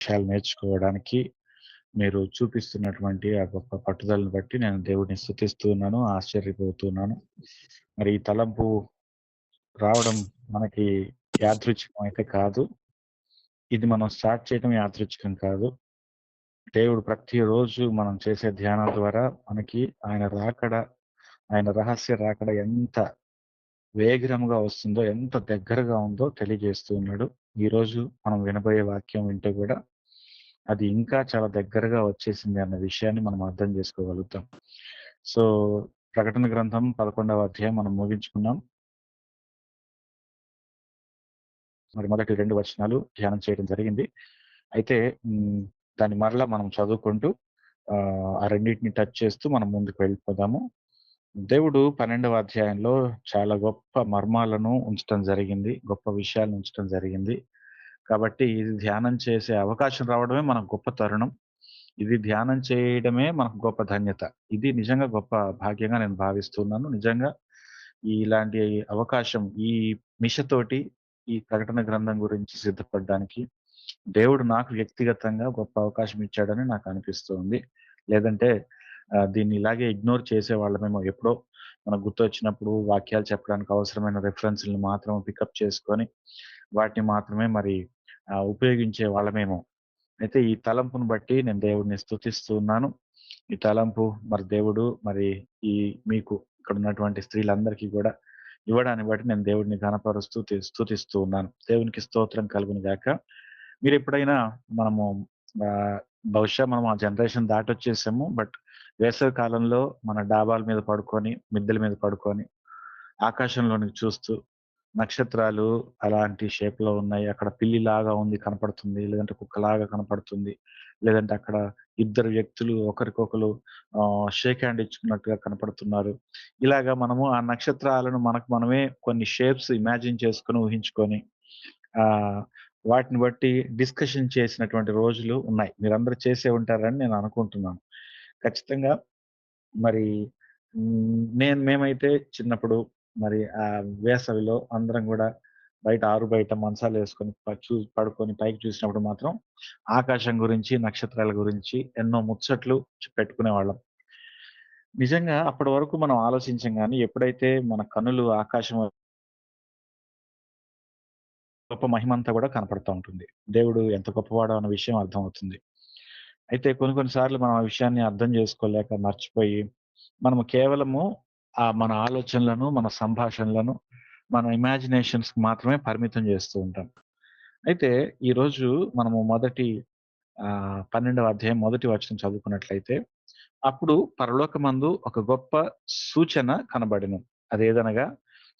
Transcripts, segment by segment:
విషయాలు నేర్చుకోవడానికి మీరు చూపిస్తున్నటువంటి ఆ గొప్ప పట్టుదలను బట్టి నేను దేవుడిని స్తుతిస్తూ ఉన్నాను, ఆశ్చర్యపోతున్నాను. మరి ఈ తలంపు రావడం మనకి యాదృచ్ఛికం అయితే కాదు. ఇది మనం స్టార్ట్ చేయడం యాదృచ్ఛికం కాదు. దేవుడు ప్రతిరోజు మనం చేసే ధ్యానాల ద్వారా మనకి ఆయన రాకడ, ఆయన రహస్య రాకడ ఎంత వేగిరముగా వస్తుందో, ఎంత దగ్గరగా ఉందో తెలియజేస్తూ ఉన్నాడు. ఈరోజు మనం వినబోయే వాక్యం వింటే కూడా అది ఇంకా చాలా దగ్గరగా వచ్చేసింది అన్న విషయాన్ని మనం అర్థం చేసుకోగలుగుతాం. సో, ప్రకటన గ్రంథం 11వ అధ్యాయం మనం ముగించుకున్నాం. మరి మొదటి 2 వచనాలు ధ్యానం చేయడం జరిగింది. అయితే దాన్ని మరలా మనం చదువుకుంటూ ఆ రెండిటిని టచ్ చేస్తూ మనం ముందుకు వెళ్ళిపోదాము. దేవుడు 12వ అధ్యాయంలో చాలా గొప్ప మర్మాలను ఉంచటం జరిగింది. గొప్ప విషయాలను ఉంచటం జరిగింది. కాబట్టి ఇది ధ్యానం చేసే అవకాశం రావడమే మనకు గొప్ప తరుణం. ఇది ధ్యానం చేయడమే మనకు గొప్ప ధన్యత. ఇది నిజంగా గొప్ప భాగ్యంగా నేను భావిస్తున్నాను. నిజంగా ఇలాంటి అవకాశం ఈ మిషతోటి ఈ ప్రకటన గ్రంథం గురించి సిద్ధపడడానికి దేవుడు నాకు వ్యక్తిగతంగా గొప్ప అవకాశం ఇచ్చాడని నాకు అనిపిస్తుంది. లేదంటే దీన్ని ఇలాగే ఇగ్నోర్ చేసేవాళ్ళమేమో. ఎప్పుడో మనకు గుర్తొచ్చినప్పుడు వాక్యాలు చెప్పడానికి అవసరమైన రిఫరెన్స్‌లని మాత్రం పికప్ చేసుకొని వాటిని మాత్రమే మరి ఉపయోగించే వాళ్ళమేమో. అయితే ఈ తలంపును బట్టి నేను దేవుడిని స్తుతిస్తూ ఉన్నాను. ఈ తలంపు మరి దేవుడు మరి ఈ మీకు ఇక్కడ ఉన్నటువంటి స్త్రీలందరికీ కూడా ఇవ్వడాన్ని బట్టి నేను దేవుడిని ఘనపరుస్తూ స్తుతిస్తూ ఉన్నాను. దేవునికి స్తోత్రం కలుగును గాక. మీరెప్పుడైనా మనము ఆహ్, బహుశా మనం ఆ జనరేషన్ దాటొచ్చేసాము. బట్ వేసవి కాలంలో మన డాబాల మీద పడుకొని, మిద్దెల మీద పడుకొని, ఆకాశంలోనికి చూస్తూ నక్షత్రాలు అలాంటి షేప్‌లో ఉన్నాయి. అక్కడ పిల్లిలాగా ఉంది కనపడుతుంది. లేదంటే కుక్కలాగా కనపడుతుంది. లేదంటే అక్కడ ఇద్దరు వ్యక్తులు ఒకరికొకరు షేక్ హ్యాండ్ ఇచ్చుకున్నట్టుగా కనపడుతున్నారు. ఇలాగ మనము ఆ నక్షత్రాలను మనకు మనమే కొన్ని షేప్స్ ఇమాజిన్ చేసుకొని, ఊహించుకొని ఆహ్, వాటిని బట్టి డిస్కషన్ చేసినటువంటి రోజులు ఉన్నాయి. మీరందరూ చేసే ఉంటారని నేను అనుకుంటున్నాను. ఖచ్చితంగా మరి మేమైతే చిన్నప్పుడు మరి వేసవిలో అందరం గూడా బయట ఆరు బయట మంచాలేసుకొని పడుకొని పైకి చూసినప్పుడు మాత్రం ఆకాశం గురించి, నక్షత్రాల గురించి ఎన్నో ముచ్చట్లు పెట్టుకునేవాళ్ళం. నిజంగా అప్పటి వరకు మనం ఆలోచించం గానీ, ఎప్పుడైతే మన కన్నులు ఆకాశం గొప్ప మహిమంతా గూడా కనపడతా ఉంటుంది. దేవుడు ఎంత గొప్పవాడో అన్న విషయం అర్థమవుతుంది. అయితే కొన్ని కొన్ని సార్లు మనం ఆ విషయాన్ని అర్థం చేసుకోలేక మర్చిపోయి, మనము కేవలము మన ఆలోచనలను, మన సంభాషణలను, మన ఇమాజినేషన్స్‌కి మాత్రమే పరిమితం చేస్తూ ఉంటాం. అయితే ఈరోజు మనము 12వ అధ్యాయం మొదటి వచనం చదువుకున్నట్లయితే, అప్పుడు పరలోకమందు ఒక గొప్ప సూచన కనబడెను. అదేదనగా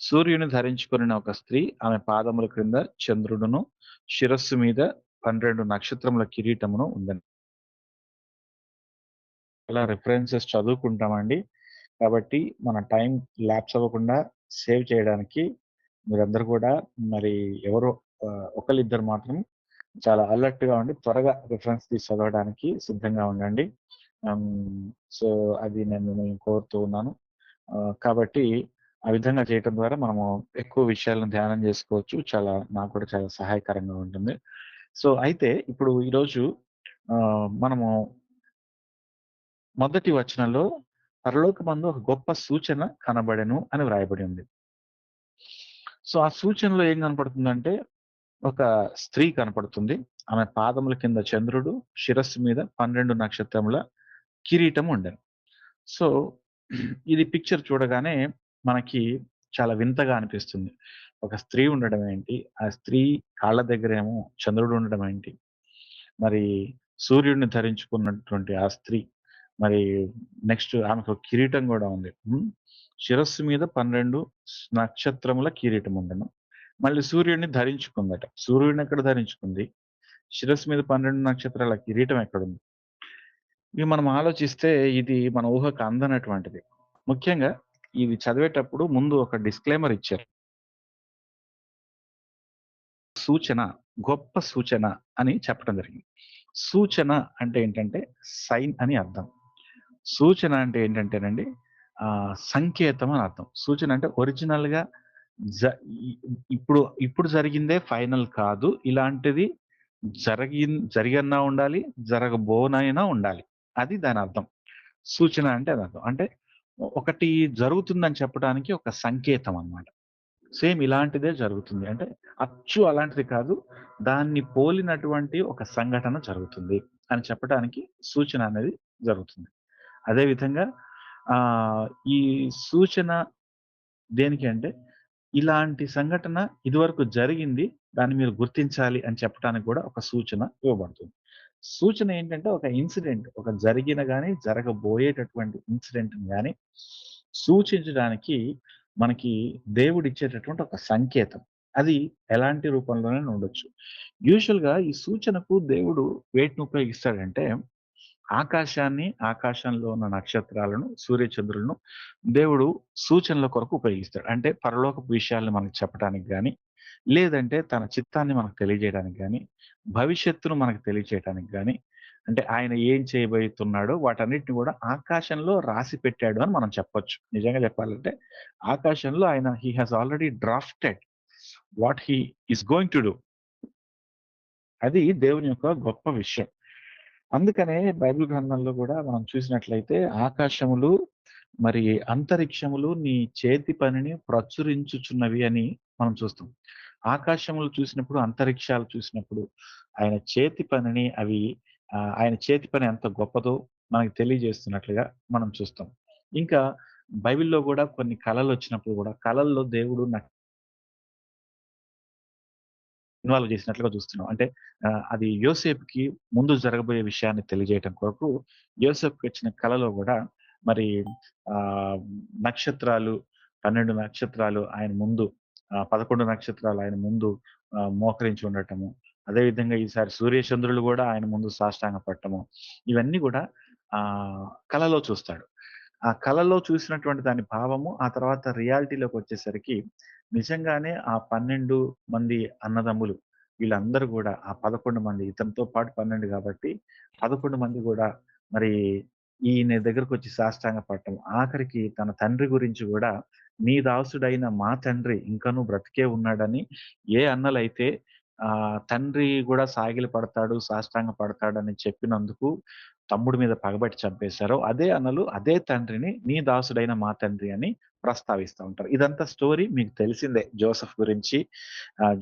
సూర్యుని ధరించుకొనిన ఒక స్త్రీ ఆమె పాదముల క్రింద చంద్రుడును, శిరస్సు మీద 12 నక్షత్రముల కిరీటమును ఉండెను. అలా రిఫరెన్సెస్ చదువుకుంటామండి. కాబట్టి మన టైం ల్యాప్స్ అవ్వకుండా సేవ్ చేయడానికి మీరందరూ కూడా మరి ఎవరో ఒకళ్ళిద్దరు మాత్రం చాలా అలర్ట్‌గా ఉండి త్వరగా రిఫరెన్స్ తీసి చదవడానికి సిద్ధంగా ఉండండి. సో, అది నేను కోరుతూ ఉన్నాను. కాబట్టి ఆ విధంగా చేయటం ద్వారా మనము ఎక్కువ విషయాలను ధ్యానం చేసుకోవచ్చు. నాకు కూడా చాలా సహాయకరంగా ఉంటుంది. సో, అయితే ఇప్పుడు ఈరోజు మనము మొదటి వచనంలో పరలోకమందు ఒక గొప్ప సూచన కనబడెను అని వ్రాయబడి ఉంది. సో, ఆ సూచనలో ఏం కనపడుతుందంటే, ఒక స్త్రీ కనపడుతుంది. ఆమె పాదముల కింద చంద్రుడు, శిరస్సు మీద 12 నక్షత్రముల కిరీటం ఉండెను. సో, ఇది పిక్చర్ చూడగానే మనకి చాలా వింతగా అనిపిస్తుంది. ఒక స్త్రీ ఉండడం ఏంటి? ఆ స్త్రీ కాళ్ళ దగ్గరేమో చంద్రుడు ఉండడం ఏంటి? మరి సూర్యుడిని ధరించుకున్నటువంటి ఆ స్త్రీ, మరి నెక్స్ట్ ఆమెకు కిరీటం గూడా ఉంది. శిరస్సు మీద 12 నక్షత్రముల కిరీటం ఉండెను. మళ్ళీ సూర్యుడిని ధరించుకుందట. సూర్యుడినెక్కడ ధరించుకుంది? శిరస్సు మీద 12 నక్షత్రాల కిరీటం ఎక్కడుంది? ఇవి మనం ఆలోచిస్తే ఇది మన ఊహకు అందనటువంటిది. ముఖ్యంగా ఇది చదివేటప్పుడు ముందు ఒక డిస్క్లైమర్ ఇచ్చారు. సూచన, గొప్ప సూచన అని చెప్పడం జరిగింది. సూచన అంటే ఏంటంటే సైన్ అని అర్థం. సూచన అంటే ఏంటంటేనండి సంకేతం అని అర్థం. సూచన అంటే ఒరిజినల్‌గా జ ఇ ఇప్పుడు ఇప్పుడు జరిగిందే ఫైనల్ కాదు. ఇలాంటిది జరిగన్నా ఉండాలి, జరగబోనైనా ఉండాలి. అది దానర్థం. సూచన అంటే అదర్థం. అంటే ఒకటి జరుగుతుందని చెప్పడానికి ఒక సంకేతం అన్నమాట. సేమ్ ఇలాంటిదే జరుగుతుంది. అంటే అచ్చు అలాంటిది కాదు. దాన్ని పోలినటువంటి ఒక సంఘటన జరుగుతుంది అని చెప్పడానికి సూచన అనేది జరుగుతుంది. అదే విధంగా ఆహ్, ఈ సూచన దేనికి అంటే, ఇలాంటి సంఘటన ఇదివరకు జరిగింది. దాన్ని మీరు గుర్తించాలి అని చెప్పటానికి గూడా ఒక సూచన ఇవ్వబడుతుంది. సూచన ఏంటంటే, ఒక ఇన్సిడెంట్ ఒక జరిగిన గాని, జరగబోయేటటువంటి ఇన్సిడెంట్‌ని గాని సూచించడానికి మనకి దేవుడిచ్చేటటువంటి ఒక సంకేతం. అది ఎలాంటి రూపంలోనైనా ఉండొచ్చు. యూజువల్‌గా ఈ సూచనకు దేవుడు వేటిని ఉపయోగిస్తాడంటే ఆకాశాన్ని, ఆకాశంలో ఉన్న నక్షత్రాలను, సూర్యచంద్రులను దేవుడు సూచనల కొరకు ఉపయోగిస్తాడు. అంటే పరలోకపు విషయాలను మనకు చెప్పడానికి గాని, లేదంటే తన చిత్తాన్ని మనకు తెలియజేయడానికి గాని, భవిష్యత్తును మనకు తెలియచేయటానికి గాని, అంటే ఆయన ఏం చేయబోతున్నాడో వాటన్నిటిని గూడా ఆకాశంలో రాసి పెట్టాడు అని మనం చెప్పొచ్చు. నిజంగా చెప్పాలంటే ఆకాశంలో ఆయన he has already drafted what he is going to do. అది దేవుని యొక్క గొప్ప విషయం. అందుకనే బైబిల్ గ్రంథంలో గూడా మనం చూసినట్లయితే ఆకాశములు, మరి అంతరిక్షములు నీ చేతి పనిని ప్రచురించుచున్నవి అని మనం చూస్తాం. ఆకాశములు చూసినప్పుడు, అంతరిక్షాలు చూసినప్పుడు ఆయన చేతి పనిని అవి ఆయన చేతి పని ఎంత గొప్పదో మనకు తెలియజేస్తున్నట్లుగా మనం చూస్తాం. ఇంకా బైబిల్‌లో గూడా కొన్ని కలలొచ్చినప్పుడు గూడా కలల్లో దేవుడు ఇన్వాల్వ్ చేసినట్లుగా చూస్తున్నాం. అంటే అది యోసేపుకి ముందు జరగబోయే విషయాన్ని తెలియజేయటం కొరకు యోసేపుకి వచ్చిన కలలో గూడా మరి ఆహ్, నక్షత్రాలు 12 నక్షత్రాలు ఆయన ముందు 11 నక్షత్రాలు ఆయన ముందు మోకరించి ఉండటము. అదేవిధంగా ఈసారి సూర్యచంద్రులు గూడా ఆయన ముందు సాష్టాంగ పడటము. ఇవన్నీ గూడా కలలో చూస్తాడు. ఆ కలలో చూసినటువంటి దాని భావము, ఆ తర్వాత రియాలిటీలోకొచ్చేసరికి నిజంగానే ఆ 12 మంది అన్నదమ్ములు వీళ్ళందరూ గూడా ఆ 11 మంది ఇతనితో పాటు 12 గాబట్టి 11 మంది గూడా మరి ఈయన దగ్గరకొచ్చి సాష్టాంగ పడటం. ఆఖరికి తన తండ్రి గురించి గూడా "నీ దాసుడైన మా తండ్రి ఇంకనూ బ్రతికే ఉన్నాడని" ఏ అన్నలైతే తండ్రి గూడా సాగిల పడతాడు, సాష్టాంగ పడతాడని చెప్పినందుకు తమ్ముడి మీద పగబట్టి చంపేశారో, అదే అన్నలు అదే తండ్రిని "నీ దాసుడైన మా తండ్రి" అని ప్రస్తావిస్తా ఉంటారు. ఇదంతా స్టోరీ మీకు తెలిసిందే జోసెఫ్ గురించి.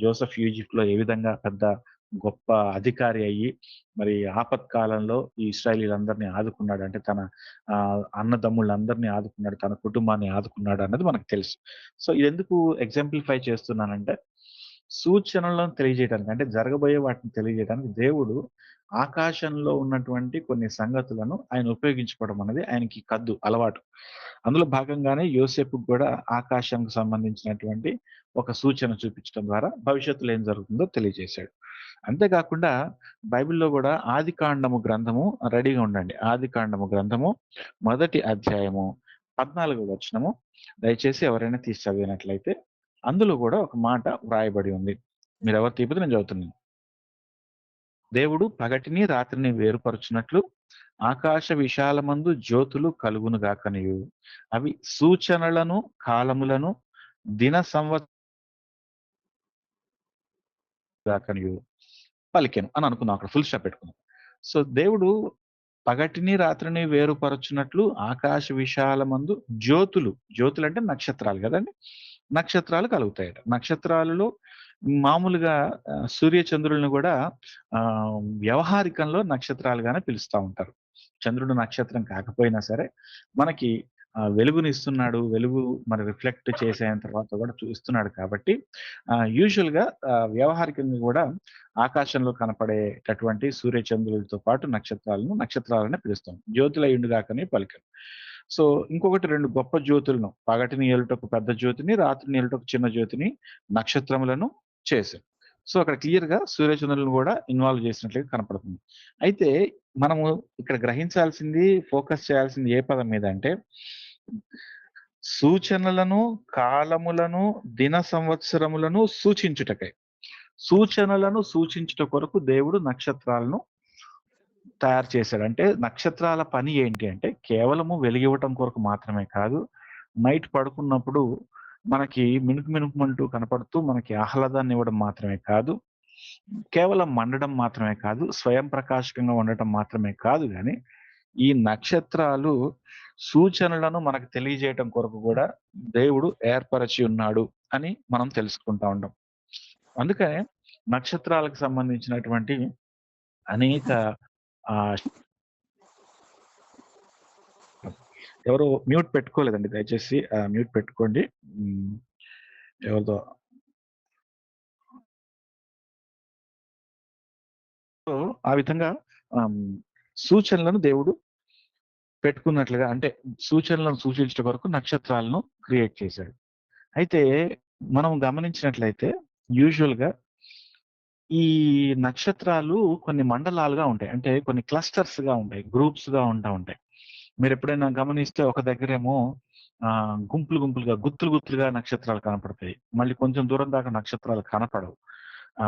జోసెఫ్ ఈజిప్ట్‌లో ఏ విధంగా పెద్ద గొప్ప అధికారి అయ్యి, మరి ఆపత్కాలంలో ఈ ఇశ్రాయేలీయులందరిని ఆదుకున్నాడు. అంటే తన అన్నదమ్ములందరిని ఆదుకున్నాడు. తన కుటుంబాన్ని ఆదుకున్నాడు అన్నది మనకు తెలుసు. సో, ఇదెందుకు ఎగ్జాంప్లిఫై చేస్తున్నానంటే, సూచనలను తెలియజేయడానికి అంటే జరగబోయే వాటిని తెలియజేయడానికి దేవుడు ఆకాశంలో ఉన్నటువంటి కొన్ని సంగతులను ఆయన ఉపయోగించుకోవడం అనేది ఆయనకి కద్దు, అలవాటు. అందులో భాగంగానే యోసేపుకి గూడా ఆకాశానికి సంబంధించినటువంటి ఒక సూచన చూపించడం ద్వారా భవిష్యత్తులో ఏం జరుగుతుందో తెలియజేశాడు. అంతేకాకుండా బైబిల్‌లో గూడా ఆదికాండము గ్రంథము రెడీగా ఉండండి. ఆదికాండము గ్రంథము మొదటి అధ్యాయము 14 వచనము దయచేసి ఎవరైనా తీసి చదివినట్లయితే అందులో గూడా ఒక మాట వ్రాయబడి ఉంది. మీరెవరు తీయకపోతే నేను చదువుతున్నాను. దేవుడు పగటిని రాత్రిని వేరుపరచునట్లు ఆకాశ విశాలమందు జ్యోతులు కలుగును గాకనియు అవి సూచనలను కాలములను దిన గాకనియు పలికెను అని అనుకుందాం. అక్కడ ఫుల్ స్టాప్ పెట్టుకుందాం. సో, దేవుడు పగటిని రాత్రిని వేరుపరచునట్లు ఆకాశ విశాలమందు జ్యోతులంటే నక్షత్రాలు గదండీ! నక్షత్రాలు కలుగుతాయట. నక్షత్రాలలో మామూలుగా సూర్య చంద్రులను గూడా వ్యవహారికంలో నక్షత్రాలుగానే పిలుస్తా ఉంటారు. చంద్రుడు నక్షత్రం కాకపోయినా సరే, మనకి వెలుగునిస్తున్నాడు. వెలుగు మరి రిఫ్లెక్ట్ చేసేంత తర్వాత గూడా ఇస్తున్నాడు కాబట్టి యూజువల్‌గా వ్యవహారికంగా గూడా ఆకాశంలో కనపడేటటువంటి సూర్య చంద్రులతో పాటు నక్షత్రాలనే పిలుస్తాం. జ్యోతులయుండు గాకని పలికెను. సో, ఇంకొకటి 2 గొప్ప జ్యోతులను పగటిని ఏలుటకు పెద్ద జ్యోతిని, రాత్రిని ఏలుటకు చిన్న జ్యోతిని నక్షత్రములను చేశాను. సో, అక్కడ క్లియర్‌గా సూర్యచంద్రులను గూడా ఇన్వాల్వ్ చేసినట్లుగా కనపడుతుంది. అయితే మనము ఇక్కడ గ్రహించాల్సింది, ఫోకస్ చేయాల్సింది ఏ పదం మీద అంటే, సూచనలను, కాలములను, దిన సంవత్సరములను సూచించుటకై. సూచనలను సూచించుట కొరకు దేవుడు నక్షత్రాలను తయారు చేశాడు. అంటే నక్షత్రాల పని ఏంటి అంటే కేవలము వెలుగివ్వటం కొరకు మాత్రమే కాదు. నైట్ పడుకున్నప్పుడు మనకి మిణుకు మిణుకుమంటూ కనపడుతూ మనకి ఆహ్లాదాన్ని ఇవ్వడం మాత్రమే కాదు. కేవలం మండడం మాత్రమే కాదు, స్వయం ప్రకాశకంగా ఉండటం మాత్రమే కాదు గానీ, ఈ నక్షత్రాలు సూచనలను మనకు తెలియజేయటం కొరకు గూడా దేవుడు ఏర్పరచి ఉన్నాడు అని మనం తెలుసుకుంటా ఉంటాం. అందుకనే నక్షత్రాలకు సంబంధించినటువంటి అనేక ఆహ్, ఎవరు మ్యూట్ పెట్టుకోలేదండి దయచేసి మ్యూట్ పెట్టుకోండి. హ్మ్. ఎవరిదో సో, ఆ విధంగా ఆహ్, హ్మ్, సూచనలను దేవుడు పెట్టుకున్నట్లుగా అంటే సూచనలను సూచించడం కొరకు నక్షత్రాలను క్రియేట్ చేశాడు. అయితే మనం గమనించినట్లయితే యూజువల్‌గా ఈ నక్షత్రాలు కొన్ని మండలాలుగా ఉంటాయి. అంటే కొన్ని క్లస్టర్స్‌గా ఉంటాయి. గ్రూప్స్‌గా ఉంటాయి. మీరెప్పుడైనా గమనిస్తే ఒక దగ్గరేమో గుంపులు గుంపులుగా, గుత్తులు గుత్తులుగా నక్షత్రాలు కనపడతాయి. మళ్ళీ కొంచెం దూరం దాకా నక్షత్రాలు కనపడవు.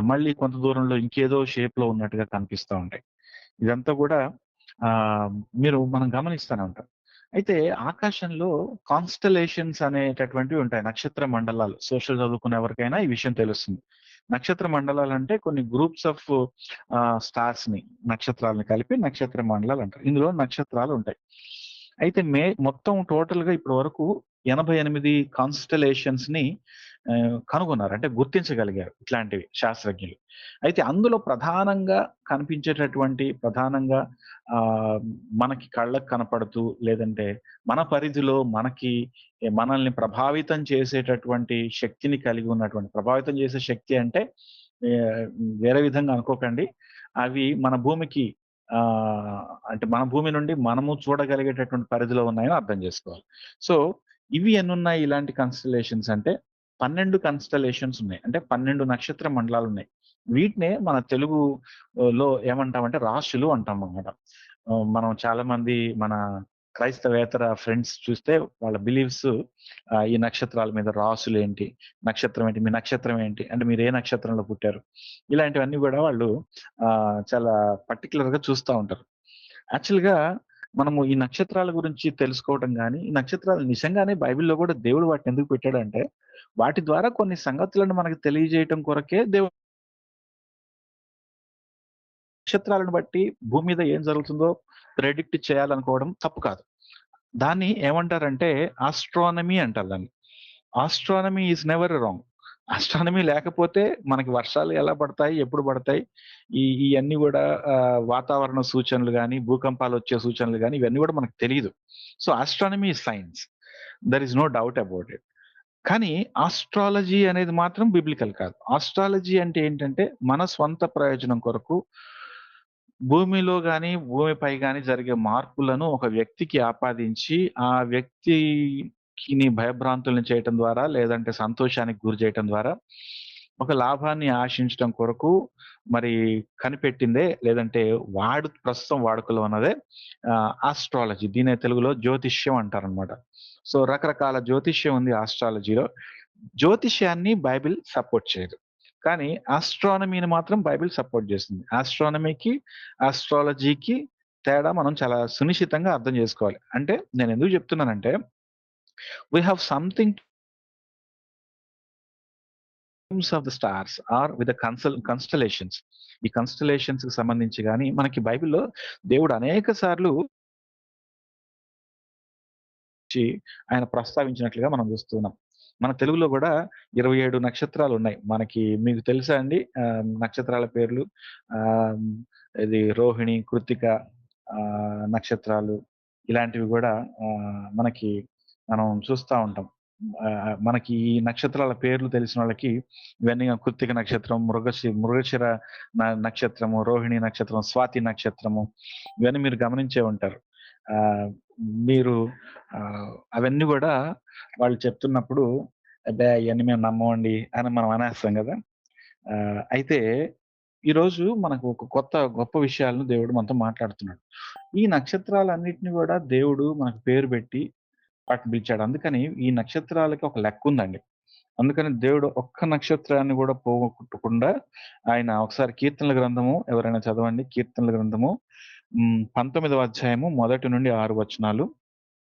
మళ్ళీ కొంత దూరంలో ఇంకేదో షేప్‌లో ఉన్నట్టుగా కనిపిస్తా ఉంటాయి. ఇదంతా గూడా ఆహ్, మనం గమనిస్తూనే ఉంటాం. అయితే ఆకాశంలో కాన్‌స్టెల్లేషన్స్ అనేటటువంటివి ఉంటాయి. నక్షత్ర మండలాలు. సోషల్ చదువుకున్న ఎవరికైనా ఈ విషయం తెలుస్తుంది. నక్షత్ర మండలాలంటే కొన్ని గ్రూప్స్ ఆఫ్ స్టార్స్‌ని, నక్షత్రాలను కలిపి నక్షత్ర మండలాలంటారు. ఇందులో నక్షత్రాలుంటాయి. అయితే మొత్తం టోటల్‌గా ఇప్పటి వరకు 88 కాన్‌స్టెల్లేషన్స్‌ని కనుగొన్నారు. అంటే గుర్తించగలిగారు ఇట్లాంటివి శాస్త్రజ్ఞులు. అయితే అందులో ప్రధానంగా ఆహ్, మనకి కళ్ళకి కనపడుతూ లేదంటే మన పరిధిలో మనల్ని ప్రభావితం చేసేటటువంటి శక్తిని కలిగి ఉన్నటువంటి ప్రభావితం చేసే శక్తి అంటే ఆహ్, వేరే విధంగా అనుకోకండి. అవి మన భూమికి ఆహ్, అంటే మన భూమి నుండి మనము చూడగలిగేటటువంటి పరిధిలో ఉన్నాయని అర్థం జేసుకోవాలి. సో, ఇవి ఎన్నున్నాయి ఇలాంటి కన్‌స్టెల్లేషన్స్ అంటే 12 కన్‌స్టెల్లేషన్స్ ఉన్నాయి. అంటే 12 నక్షత్ర మండలాలున్నాయి. వీటినే మన తెలుగు లో ఏమంటామంటే రాశులు అంటామన్నమాట. మనం చాలామంది మన క్రైస్తవేతర ఫ్రెండ్స్ చూస్తే వాళ్ళ బిలీఫ్స్ ఈ నక్షత్రాల మీద రాసులేంటి? నక్షత్రం ఏంటి? మీ నక్షత్రం ఏంటి? అంటే మీరు ఏ నక్షత్రంలో పుట్టారు? ఇలాంటివన్నీ గూడా వాళ్ళు చాలా పర్టిక్యులర్‌గా చూస్తా ఉంటారు. యాక్చువల్‌గా మనము ఈ నక్షత్రాల గురించి తెలుసుకోవటం గాని, ఈ నక్షత్రాలు నిజంగానే బైబిల్‌లో గూడా దేవుడు వాటినెందుకు పెట్టాడంటే, వాటి ద్వారా కొన్ని సంగతులను మనకు తెలియజేయటం కొరకే దేవుడు నక్షత్రాలను బట్టి భూమి మీద ఏం జరుగుతుందో ప్రెడిక్ట్ చేయాలనుకోవడం తప్పు కాదు. దాన్ని ఏమంటారంటే ఆస్ట్రోనమీ అంటారు దాన్ని. Astronomy is never wrong. Astronomy లేకపోతే మనకి వర్షాలు ఎలా పడతాయి? ఎప్పుడు పడతాయి? ఇయన్నీ గూడా వాతావరణ సూచనలు గాని, భూకంపాలొచ్చే సూచనలు గాని ఇవన్నీ గూడా మనకు తెలీదు. So, astronomy is science. There is no doubt about it. కానీ ఆస్ట్రాలజీ అనేది మాత్రం బిబ్లికల్ కాదు. ఆస్ట్రాలజీ అంటే ఏంటంటే, మన స్వంత ప్రయోజనం కొరకు భూమిపై గాని జరిగే మార్పులను ఒక వ్యక్తికి ఆపాదించి, ఆ వ్యక్తికిని భయభ్రాంతుల్ని చేయటం ద్వారా, లేదంటే సంతోషానికి గురి చేయటం ద్వారా, ఒక లాభాన్ని ఆశించటం కొరకు మరి కనిపెట్టిందే లేదంటే ప్రస్తుతం వాడుకలో ఉన్నదే ఆస్ట్రాలజీ. దీన్నే తెలుగులో జ్యోతిష్యం అంటారనమాట. సో, రకరకాల జ్యోతిష్యం ఉంది ఆస్ట్రాలజీలో. జ్యోతిష్యాన్ని బైబిల్ సపోర్ట్ చేయదు. కానీ ఆస్ట్రానమీని మాత్రం బైబిల్ సపోర్ట్ జేస్తుంది. ఆస్ట్రానమీకి, ఆస్ట్రాలజీకి తేడా మనం చాలా సునిశితంగా అర్థం జేసుకోవాలి. అంటే నేనెందుకు జెప్తున్నానంటే, we have something names of the stars are with the constellations. ఈ కన్‌స్టెల్లేషన్స్‌కి సంబంధించి గాని మనకి బైబిల్‌లో దేవుడు అనేక సార్లు ఆయన ప్రస్తావించినట్లుగా మనం జూస్తున్నాం. మన తెలుగులో గూడా 27 నక్షత్రాలున్నాయి. మీకు తెలుసా అండి నక్షత్రాల పేర్లు? ఆహ్, ఇది రోహిణి, కృత్తిక నక్షత్రాలు ఇలాంటివి గూడా మనం చూస్తా ఉంటాం. మనకి ఈ నక్షత్రాల పేర్లు తెలిసినోళ్ళకి ఇవన్నీ కృత్తిక నక్షత్రం, మృగశిర నక్షత్రము, రోహిణి నక్షత్రం, స్వాతి నక్షత్రము ఇవన్నీ మీరు గమనించే ఉంటారు. ఆహ్, మీరు అవన్నీ గూడా వాళ్ళు చెప్తున్నప్పుడు, "అబ్బే! అయన్నీ మేము నమ్మమండి" అని మనం అనేస్తాం గదా! అయితే ఈరోజు మనకు ఒక గొప్ప విషయాలను దేవుడు మనతో మాట్లాడుతున్నాడు. ఈ నక్షత్రాలన్నిటిని గూడా దేవుడు మనకు పేరు బెట్టి వాటిని పిలిచాడు. అందుకని ఈ నక్షత్రాలకి ఒక లెక్కుందండి. అందుకని దేవుడు ఒక్క నక్షత్రాన్ని గూడా పోగొట్టుకుండా ఆయన ఒకసారి కీర్తనల గ్రంథము ఎవరైనా చదవండి. కీర్తనల గ్రంథము 19వ అధ్యాయము మొదటి నుండి 6 వచనాలు.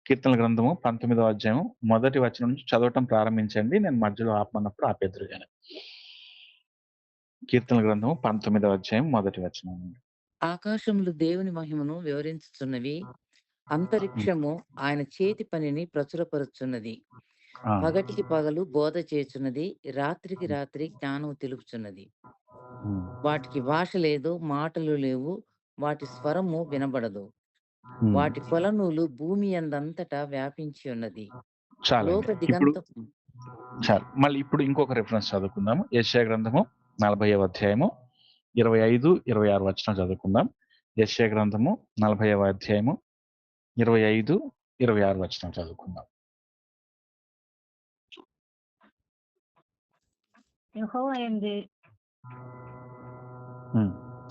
కీర్తనల గ్రంథము 19వ అధ్యాయం మొదటి వచనం నుంచి చదవటం ప్రారంభించండి. నేను మధ్యలో ఆపమన్నప్పుడు ఆపేద్దురు గాని. కీర్తన గ్రంథము 19వ అధ్యాయం మొదటి వచనం. ఆకాశములు దేవుని మహిమను వివరించుచున్నవి, అంతరిక్షము ఆయన చేతి పనిని ప్రచురపరుచున్నది. ఆ, పగటికి పగలు బోధ చేయుచున్నది, రాత్రికి రాత్రి జ్ఞానము తెలుపుచున్నది. ఉమ్, వాటికి భాష లేదు, మాటలు లేవు, వాటి స్వరము వినబడదు. ఉమ్. వాటి కొలనూలు భూమి అందంతటా వ్యాపించి ఉన్నది. చాలండి. లోక ఇప్పుడు దిగంతం చాలు. మళ్ళీ ఇప్పుడు ఇంకొక రిఫరెన్స్ చదువుకుందాము. యెషయా గ్రంథము 40వ అధ్యాయము 25, 26 వచనం చదువుకుందాం. యెషయా గ్రంథము 40వ అధ్యాయము 25, 26 వచనం చదువుకుందాం. యెహోవా యందే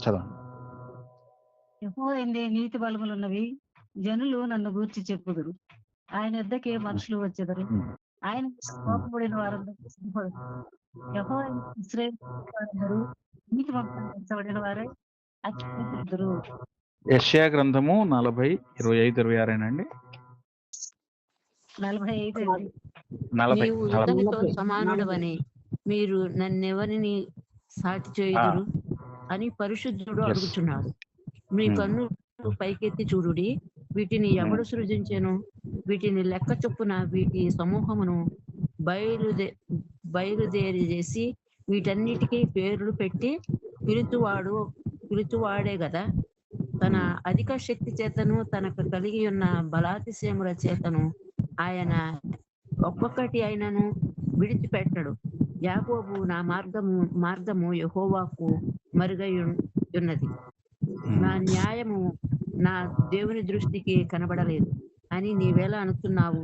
చదవండి. యెహోవా యందే నీతి బలములున్నవి, జనులు నన్ను గూర్చి చెప్పుదురు. ఆయన యొద్దకే మనుషులు వచ్చెదరు. ఆయన కోపపడిన వారందరూ సిగ్గుపడుదురు. యెహోవా యందు ఇశ్రాయేలు వారందరూ నీతిమంతులైన వారై అతిశయింతురు. యెషయా గ్రంథము 40, 25, 26 అండి. 45 అండి. 40, నీవు ఇతనితో సమానుడవని మీరు నన్నెవరిని సాటి చేయుదురు అని పరిశుద్ధుడు Yes. అడుగుచున్నాడు. మీ కన్నులు పైకెత్తి చూడుడి, వీటిని ఎవడు సృజించెను? వీటిని లెక్క చొప్పున వీటి సమూహమును బయలుదేరి చేసి వీటన్నిటికీ పేర్లు పెట్టి పిలుచువాడే గదా. తన అధిక శక్తి చేతను తనకు కలిగి ఉన్న బలాతిశయముల చేతను ఆయన ఒక్కొక్కటి ఆయనను విడిచిపెట్టడు. యాకోబు నా మార్గము యెహోవాకు మరుగై ఉన్నది, నా న్యాయము నా దేవుని దృష్టికి కనబడలేదు అని నీవేళ అనుకున్నావు.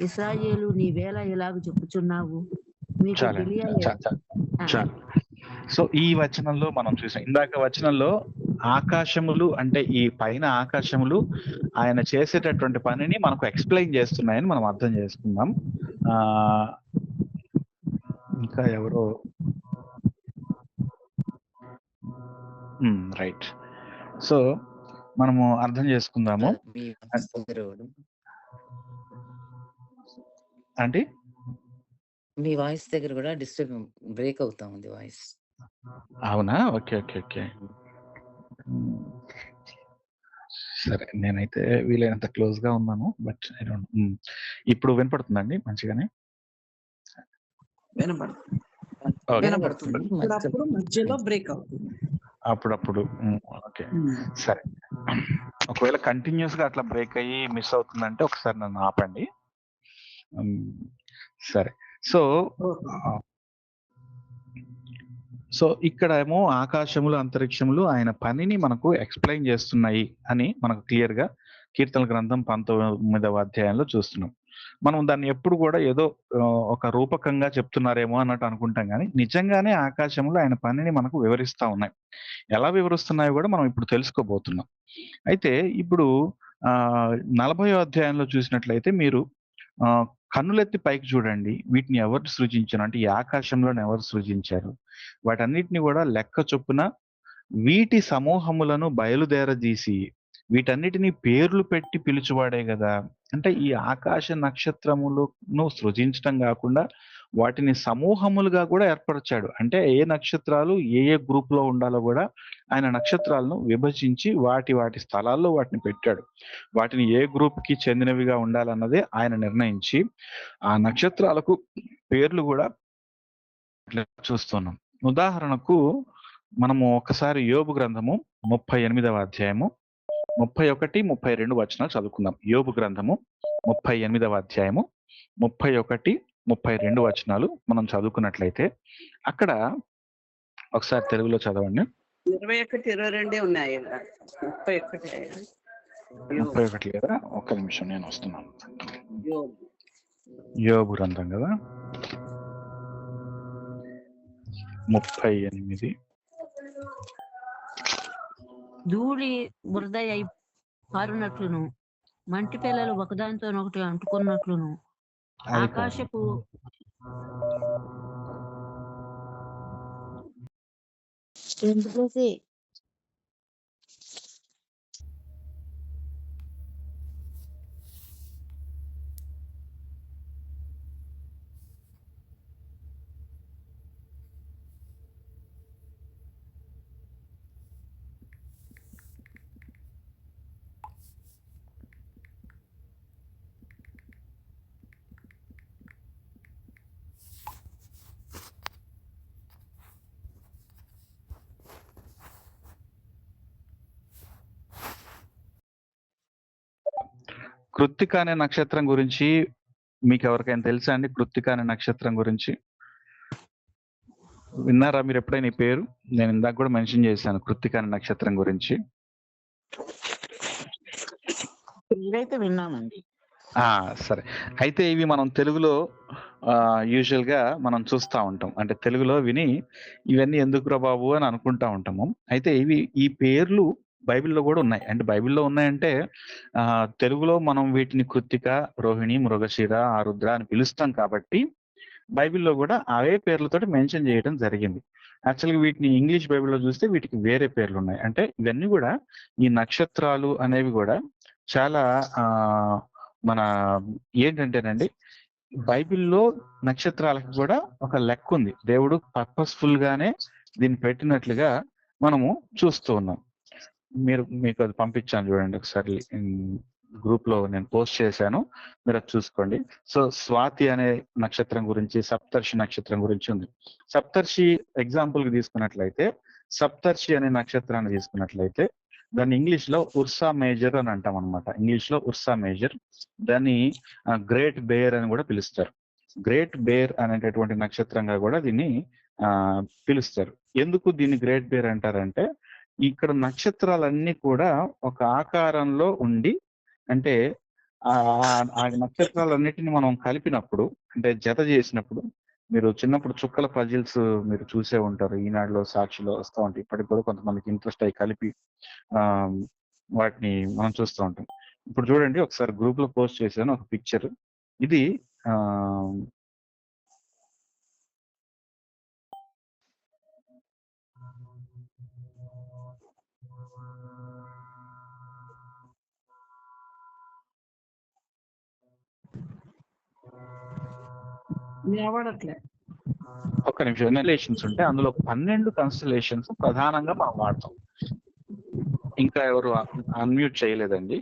ఇశ్రాయేలు నీవేళ ఇలాగ చెప్పుచున్నావు, మీకు తెలియలేదు. సో ఈ వచనంలో మనం చూసాం, ఇందాక వచనంలో ఆకాశములు అంటే ఈ పైన ఆకాశములు ఆయన చేసేటటువంటి పనిని మనకు ఎక్స్ప్లెయిన్ చేస్తున్నాయని మనం అర్థం చేసుకుందాం. ఇంకా ఎవరో రైట్. సో మనము అర్థం చేసుకుందాము. అంటే మీ వాయిస్ దగ్గర కూడా డిస్టర్బ్ బ్రేక్ అవుతా ఉంది వాయిస్. అవునా? ఓకే ఓకే ఓకే సరే, నేనైతే వీలైనంత క్లోజ్ గా ఉన్నాను. But I don't. ఇప్పుడు వినపడుతుందండి మంచిగానే? మధ్యలో బ్రేక్ అవుతుంది అప్పుడప్పుడు. ఓకే సరే. ఒకవేళ కంటిన్యూస్ గా అట్లా బ్రేక్ అయ్యి మిస్ అవుతుందంటే ఒకసారి నన్ను ఆపండి. సరే. సో ఇక్కడ ఏమో ఆకాశములు అంతరిక్షములు ఆయన పనిని మనకు ఎక్స్ప్లెయిన్ చేస్తున్నాయి అని మనకు క్లియర్ గా కీర్తన గ్రంథం 19వ అధ్యాయంలో చూస్తున్నాం. మనం దాన్ని ఎప్పుడు కూడా ఏదో ఒక రూపకంగా చెప్తున్నారేమో అన్నట్టు అనుకుంటాం, కానీ నిజంగానే ఆకాశములు ఆయన పనిని మనకు వివరిస్తా ఉన్నాయి. ఎలా వివరిస్తున్నాయో కూడా మనం ఇప్పుడు తెలుసుకోబోతున్నాం. అయితే ఇప్పుడు 40వ అధ్యాయంలో చూసినట్లయితే మీరు కన్నులెత్తి పైకి చూడండి, వీటిని ఎవరు సృజించారు అంటే ఈ ఆకాశంలో ఎవరు సృజించారు, వాటన్నిటిని కూడా లెక్క చొప్పున వీటి సమూహములను బయలుదేరదీసి వీటన్నిటిని పేర్లు పెట్టి పిలుచువాడే కదా. అంటే ఈ ఆకాశ నక్షత్రములను సృజించడం కాకుండా వాటిని సమూహములుగా కూడా ఏర్పరిచాడు. అంటే ఏ నక్షత్రాలు ఏ ఏ గ్రూప్ లో ఉండాలో కూడా ఆయన నక్షత్రాలను విభజించి వాటి స్థలాల్లో వాటిని పెట్టాడు. వాటిని ఏ గ్రూప్ కి చెందినవిగా ఉండాలన్నదే ఆయన నిర్ణయించి ఆ నక్షత్రాలకు పేర్లు కూడా చూస్తున్నాం. ఉదాహరణకు మనము ఒకసారి యోబు గ్రంథము 38వ అధ్యాయము 31, 32 వచనాలు చదువుకుందాం. యోబు గ్రంథము 38వ అధ్యాయము 31, 32 వచనాలు మనం చదువుకున్నట్లయితే అక్కడ ఒకసారి తెలుగులో చదవండి. 21, 22 ఉన్నాయి. 31 లేదా? ఒక్క నిమిషం, నేను వస్తున్నాను. యోబు గ్రంథం కదా 38. ధూళి బురద అయి పారునట్లును మంటి పిల్లలు ఒకదానితో ఒకటి అంటుకున్నట్లును ఆకాశపు కృత్తిక అనే నక్షత్రం గురించి మీకు ఎవరికైనా తెలుసా అండి? కృత్తిక అనే నక్షత్రం గురించి విన్నారా మీరు ఎప్పుడైనా ఈ పేరు? నేను ఇందాక కూడా మెన్షన్ చేశాను కృత్తిక అనే నక్షత్రం గురించి. ఇదైతే విన్నామండి. సరే. అయితే ఇవి మనం తెలుగులో యూజువల్ గా మనం చూస్తా ఉంటాం. అంటే తెలుగులో విని ఇవన్నీ ఎందుకురా బాబు అని అనుకుంటా ఉంటాము. అయితే ఈ పేర్లు బైబిల్‌లో కూడా ఉన్నాయి. అంటే బైబిల్‌లో ఉన్నాయంటే తెలుగులో మనం వీటిని కృత్తిక, రోహిణి, మృగశిర, ఆరుద్ర అని పిలుస్తాం కాబట్టి బైబిల్‌లో కూడా అవే పేర్లతోటి మెన్షన్ చేయడం జరిగింది. యాక్చువల్‌గా వీటిని ఇంగ్లీష్ బైబిల్‌లో చూస్తే వీటికి వేరే పేర్లున్నాయి. అంటే ఇవన్నీ కూడా ఈ నక్షత్రాలు అనేవి కూడా చాలా మన ఏంటంటేనండి, బైబిల్‌లో నక్షత్రాలకు కూడా ఒక లెక్కుంది. దేవుడు పర్పస్‌ఫుల్ గానే దీన్ని పెట్టినట్లుగా మనము చూస్తూ ఉన్నాం. మీకు అది పంపించాను చూడండి ఒకసారి. గ్రూప్‌లో నేను పోస్ట్ చేశాను. మీరు అది చూసుకోండి. సో స్వాతి అనే నక్షత్రం గురించి, సప్తర్షి నక్షత్రం గురించి ఉంది. సప్తర్షి ఎగ్జాంపుల్‌కి తీసుకున్నట్లయితే, సప్తర్షి అనే నక్షత్రాన్ని తీసుకున్నట్లయితే దాన్ని ఇంగ్లీష్‌లో ఉర్సా మేజర్ అని అంటాం అనమాట. ఇంగ్లీష్‌లో ఉర్సా మేజర్. దాన్ని గ్రేట్ బేర్ అని కూడా పిలుస్తారు. గ్రేట్ బేర్ అనేటటువంటి నక్షత్రంగా కూడా దీన్ని పిలుస్తారు. ఎందుకు దీన్ని గ్రేట్ బేర్ అంటారంటే, ఇక్కడ నక్షత్రాలన్నీ కూడా ఒక ఆకారంలో ఉండి, అంటే ఆ నక్షత్రాలన్నిటిని మనం కలిపినప్పుడు, అంటే జత చేసినప్పుడు, మీరు చిన్నప్పుడు చుక్కల పజిల్స్ మీరు చూసే ఉంటారు. ఈనాడులో, సాక్షిలో వస్తూ ఉంటాయి. ఇప్పటికి కూడా కొంతమందికి ఇంట్రెస్ట్ అయ్యి కలిపి వాటిని మనం చూస్తూ ఉంటాం. ఇప్పుడు చూడండి, ఒకసారి గ్రూప్ లో పోస్ట్ చేశాను ఒక పిక్చర్. ఇది ఒక్క నిమిషం. కన్స్టలేషన్స్ ఉంటే అందులో 12 కన్స్టలేషన్స్ ప్రధానంగా మనం వాడతాం. ఇంకా ఎవరు అన్మ్యూట్ చేయలేదండి?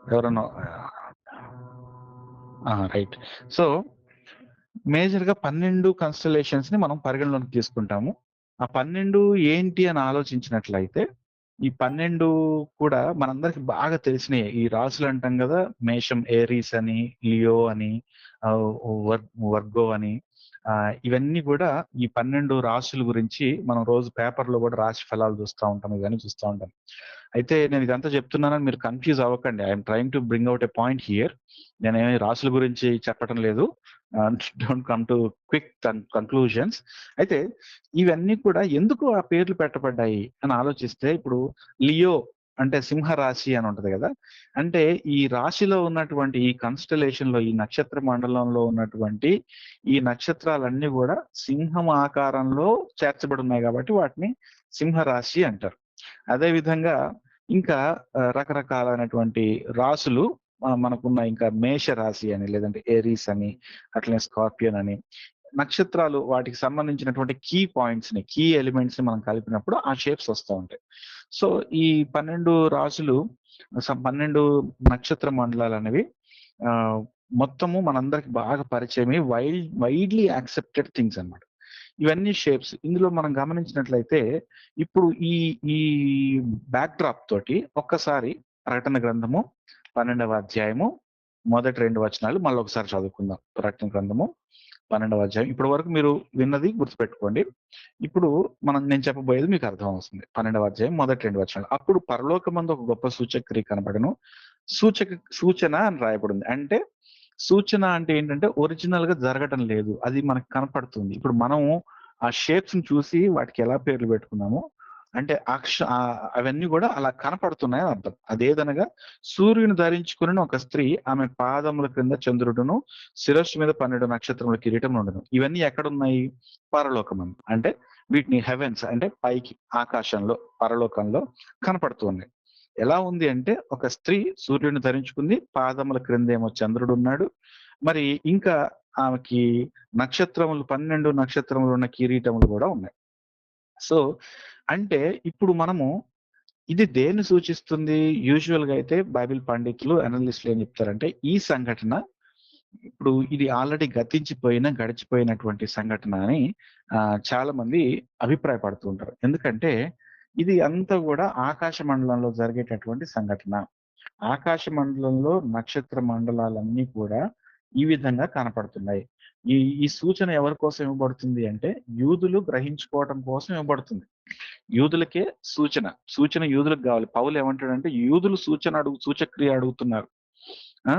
ఎవరన్నా? రైట్. సో మేజర్ గా 12 కన్స్టలేషన్స్ ని మనం పరిగణలోకి తీసుకుంటాము. ఆ 12 ఏంటి అని ఆలోచించినట్లయితే, ఈ 12 కూడా మనందరికి బాగా తెలిసినవి. ఈ రాసులు అంటాం కదా, మేషం ఏరీస్ అని, లియో అని, వర్గో అని. ఇవన్నీ కూడా ఈ 12 రాసుల గురించి మనం రోజు పేపర్లో కూడా రాశి ఫలాలు చూస్తూ ఉంటాం, ఇవన్నీ చూస్తూ ఉంటాం. అయితే నేను ఇదంతా చెప్తున్నానని మీరు కన్ఫ్యూజ్ అవ్వకండి. I'm trying to bring out a point here. నేనేమి రాసుల గురించి చెప్పడం లేదు. Don't come to quick conclusions. అయితే ఇవన్నీ కూడా ఎందుకు ఆ పేర్లు పెట్టబడ్డాయి అని ఆలోచిస్తే, ఇప్పుడు లియో అంటే సింహ రాశి అని ఉంటది కదా. అంటే ఈ రాశిలో ఉన్నటువంటి, ఈ కన్స్టలేషన్ లో, ఈ నక్షత్ర మండలంలో ఉన్నటువంటి ఈ నక్షత్రాలన్నీ కూడా సింహం ఆకారంలో చేర్చబడి ఉన్నాయి కాబట్టి వాటిని సింహ రాశి అంటారు. అదే విధంగా ఇంకా రకరకాలైనటువంటి రాసులు మనకున్న, ఇంకా మేష రాశి అని, లేదంటే ఏరీస్ అని, అట్లనే స్కార్పియన్ అని, నక్షత్రాలు వాటికి సంబంధించినటువంటి కీ పాయింట్స్ ని, కీ ఎలిమెంట్స్ ని మనం కలిపినప్పుడు ఆ షేప్స్ వస్తూ ఉంటాయి. సో ఈ 12 రాసులు, 12 నక్షత్ర మండలాలు అనేవి మొత్తము మనందరికి బాగా పరిచయమే, వైడ్లీ యాక్సెప్టెడ్ థింగ్స్ అన్నమాట. ఇవన్నీ షేప్స్. ఇందులో మనం గమనించినట్లయితే, ఇప్పుడు ఈ బ్యాక్ డ్రాప్ తోటి ఒక్కసారి ప్రకటన గ్రంథము 12వ అధ్యాయము మొదటి 2 వచనాలు మళ్ళీ ఒకసారి చదువుకుందాం. ప్రకటన గ్రంథము 12వ అధ్యాయం. ఇప్పటి వరకు మీరు విన్నది గుర్తుపెట్టుకోండి. ఇప్పుడు నేను చెప్పబోయేది మీకు అర్థం అవుతుంది. 12వ అధ్యాయం మొదటి 2 వచనాలు. అప్పుడు పరలోకమందు ఒక గొప్ప సూచక్రియ కనబడను. సూచన అని రాయబడింది. అంటే సూచన అంటే ఏంటంటే ఒరిజినల్ గా జరగటం లేదు, అది మనకు కనపడుతుంది. ఇప్పుడు మనము ఆ షేప్స్ ని చూసి వాటికి ఎలా పేర్లు పెట్టుకున్నామో, అంటే అవన్నీ కూడా అలా కనపడుతున్నాయని అర్థం. అదేదనగా, సూర్యుని ధరించుకుని ఒక స్త్రీ, ఆమె పాదముల క్రింద చంద్రుడును, శిరస్సు మీద 12 నక్షత్రముల కిరీటం ఉండను. ఇవన్నీ ఎక్కడున్నాయి? పరలోకమందు. అంటే వీటిని హెవెన్స్ అంటే పైకి ఆకాశంలో, పరలోకంలో కనపడుతున్నాయి. ఎలా ఉంది అంటే, ఒక స్త్రీ సూర్యుని ధరించుకుంది, పాదముల క్రిందేమో చంద్రుడు ఉన్నాడు. మరి ఇంకా ఆమెకి 12 నక్షత్రములు ఉన్న కిరీటములు కూడా ఉన్నాయి. సో అంటే ఇప్పుడు మనము ఇది దేన్ని సూచిస్తుంది? యూజువల్ గా అయితే బైబిల్ పండితులు, అనలిస్టులు ఏం చెప్తారంటే, ఈ సంఘటన ఇప్పుడు ఇది ఆల్రెడీ గడిచిపోయినటువంటి సంఘటన అని చాలా మంది అభిప్రాయపడుతూ ఉంటారు. ఎందుకంటే ఇది అంతా కూడా ఆకాశ మండలంలో జరిగేటటువంటి సంఘటన. ఆకాశ మండలంలో నక్షత్ర మండలాలన్నీ కూడా ఈ విధంగా కనపడుతున్నాయి. ఈ ఈ సూచన ఎవరి కోసం ఇవ్వబడుతుంది అంటే యూదులు గ్రహించుకోవటం కోసం ఇవ్వబడుతుంది. యూదులకే సూచన. సూచన యూదులకు కావాలి. పౌలు ఏమంటాడంటే యూదులు సూచక్రియ అడుగుతున్నారు. ఆ!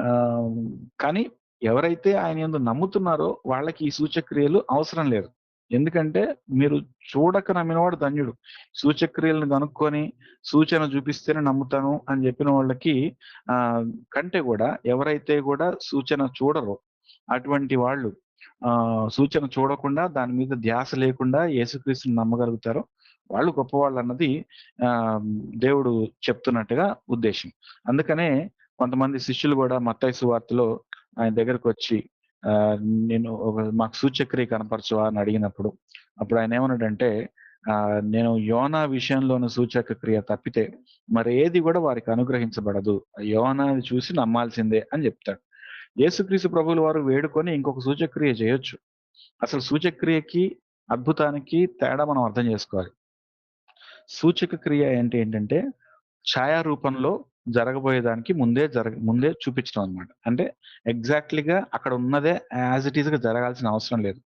ఆహ్, కానీ ఎవరైతే ఆయన యందు నమ్ముతున్నారో వాళ్ళకి ఈ సూచక్రియలు అవసరం లేదు. ఎందుకంటే మీరు చూడక నమ్మినవాడు ధన్యుడు. సూచక్రియలను కనుక్కొని సూచన చూపిస్తేనే నమ్ముతాను అని చెప్పిన వాళ్ళకి కంటే కూడా ఎవరైతే కూడా సూచన చూడరో అటువంటి వాళ్ళు సూచన చూడకుండా దాని మీద ధ్యాస లేకుండా యేసుక్రీస్తుని నమ్మగలుగుతారో వాళ్ళు గొప్పవాళ్ళన్నది దేవుడు చెప్తున్నట్టుగా ఉద్దేశం. అందుకనే కొంతమంది శిష్యులు కూడా మత్తయి సువార్తలో ఆయన దగ్గరకొచ్చి నేను మాకు సూచక్రియ కనపరచవా అని అడిగినప్పుడు అప్పుడు ఆయన ఏమన్నాడంటే నేను యోనా విషయంలోని సూచక క్రియ తప్పితే మరేది కూడా వారికి అనుగ్రహించబడదు. యోనాని చూసి నమ్మాల్సిందే అని చెప్తాడు. యేసుక్రీస్తు ప్రభువుల వారు వేడుకొని ఇంకొక సూచక్రియ చేయొచ్చు. అసలు సూచక్రియకి అద్భుతానికి తేడా మనం అర్థం చేసుకోవాలి. సూచక క్రియ ఏంటంటే ఛాయారూపంలో జరగబోయేదానికి ముందే చూపించడం అన్నమాట. అంటే ఎగ్జాక్ట్‌లీగా అక్కడ ఉన్నదే యాజ్ ఇట్ ఈస్‌గా జరగాల్సిన అవసరం లేదు.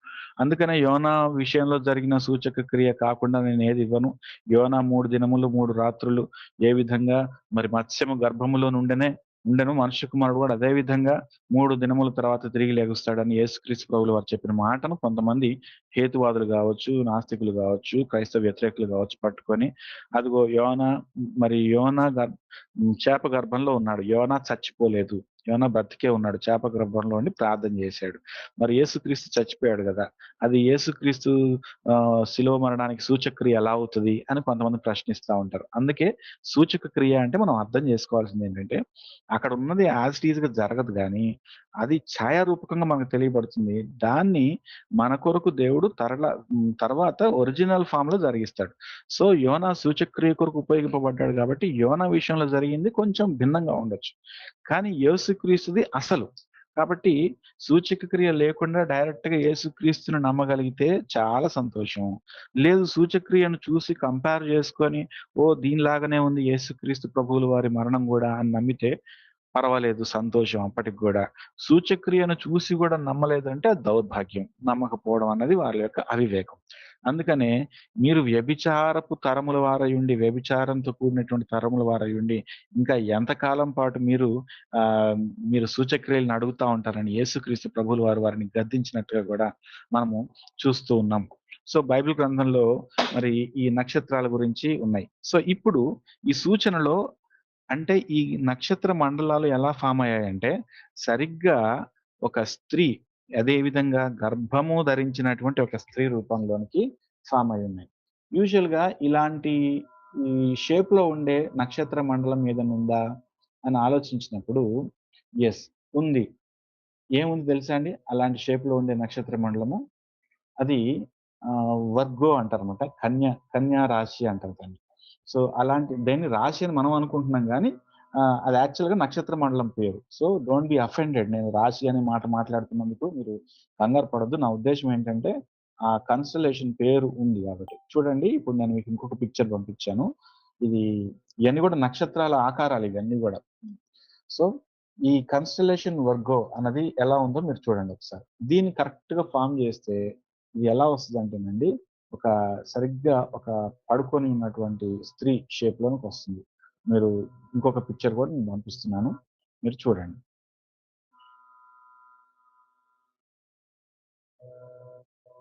అందుకనే యోనా విషయంలో జరిగిన సూచక క్రియ కాకుండా నేనేది ఇవ్వను. యోనా 3 దినములు 3 రాత్రులు ఏ విధంగా మరి మత్స్యము గర్భములో ఉండెను మనుష్య కుమారుడు కూడా అదే విధంగా 3 దినముల తర్వాత తిరిగి లెగుస్తాడని యేసుక్రీస్తు ప్రభువుల వారు చెప్పిన మాటను కొంతమంది హేతువాదులు కావచ్చు, నాస్తికులు కావచ్చు, క్రైస్తవ వ్యతిరేకులు కావచ్చు పట్టుకొని అదిగో యోనా చేప గర్భంలో ఉన్నాడు. యోనా చచ్చిపోలేదు. యోనా బ్రతికే ఉన్నాడు. చేప గర్భంలో ఉండి ప్రార్థన చేశాడు. మరి యేసుక్రీస్తు చచ్చిపోయాడు కదా! అది యేసుక్రీస్తు శిలువ మరణానికి సూచక క్రియ ఎలా అవుతది అని కొంతమంది ప్రశ్నిస్తా ఉంటారు. అందుకే సూచక క్రియ అంటే మనం అర్థం చేసుకోవాల్సింది ఏంటంటే అక్కడ ఉన్నది యాజ్ ఇట్ ఈస్‌గా జరగదు గానీ అది ఛాయారూపకంగా మనకు తెలియబడుతుంది. దాన్ని మన కొరకు దేవుడు తర్వాత ఒరిజినల్ ఫామ్‌లో జరిగిస్తాడు. సో యోనా సూచక్రియ కొరకు ఉపయోగింపబడ్డాడు కాబట్టి యోనా విషయంలో జరిగింది కొంచెం భిన్నంగా ఉండొచ్చు. కానీ యేసుక్రీస్తుది అసలు. కాబట్టి సూచక క్రియ లేకుండా డైరెక్ట్‌గా యేసుక్రీస్తుని నమ్మగలిగితే చాలా సంతోషం. లేదు సూచక్రియను చూసి కంపేర్ చేసుకొని దీనిలాగానే ఉంది యేసుక్రీస్తు ప్రభువుల వారి మరణం గూడా అని నమ్మితే పర్వాలేదు సంతోషం అప్పటికి గూడా. సూచక్రియను చూసి గూడా నమ్మలేదంటే అది దౌర్భాగ్యం. నమ్మకపోవడం అన్నది వాళ్ళ యొక్క అవివేకం. అందుకనే మీరు వ్యభిచారపు తరముల వారయుండి, వ్యభిచారంతో కూడినటువంటి తరముల వారయుండి, ఇంకా ఎంతకాలం పాటు మీరు సూచక్రియలను అడుగుతా ఉంటారని యేసుక్రీస్తు ప్రభువుల వారిని గద్దించినట్టుగా గూడా మనము చూస్తూ ఉన్నాం. సో బైబిల్ గ్రంథంలో మరి ఈ నక్షత్రాల గురించి ఉన్నాయి. సో ఇప్పుడు ఈ సూచనలో అంటే ఈ నక్షత్ర మండలాలు ఎలా ఫామ్ అయ్యాయంటే సరిగ్గా ఒక స్త్రీ అదే విధంగా గర్భము ధరించినటువంటి ఒక స్త్రీ రూపంలోనికి ఫామ్ అయి ఉన్నాయి. యూజువల్‌గా ఇలాంటి ఈ షేప్‌లో ఉండే నక్షత్ర మండలం ఏదైనా ఉందా అని ఆలోచించినప్పుడు యెస్ ఉంది. ఏముంది తెలుసా అండి? అలాంటి షేప్‌లో ఉండే నక్షత్ర మండలము అది వర్గో అంటారన్నమాట. కన్యా రాశి అంటారు దాన్ని. సో దాన్ని రాశి అని మనం అనుకుంటున్నాం గానీ అది యాక్చువల్‌గా నక్షత్ర మండలం పేరు. So don't be offended. నేను రాశి అనే మాట మాట్లాడుతున్నందుకు మీరు కంగారు పడొద్దు. నా ఉద్దేశ్యం ఏంటంటే ఆ కన్‌స్టెల్లేషన్ పేరు ఉంది కాబట్టి. చూడండి ఇప్పుడు నేను మీకు ఇంకొక పిక్చర్ పంపించాను. ఇయన్నీ కూడా నక్షత్రాల ఆకారాలు ఇవన్నీ గూడా. సో ఈ కన్‌స్టెల్లేషన్ వర్గో అన్నది ఎలా ఉందో మీరు చూడండి ఒకసారి. దీన్ని కరెక్ట్‌గా ఫార్మ్ చేస్తే ఇది ఎలా వస్తదంటేనండి సరిగ్గా ఒక పడుకొని ఉన్నటువంటి స్త్రీ షేప్‌లోనికి వస్తుంది. మీరు ఇంకొక పిక్చర్ కూడా నేను పంపిస్తున్నాను. మీరు చూడండి.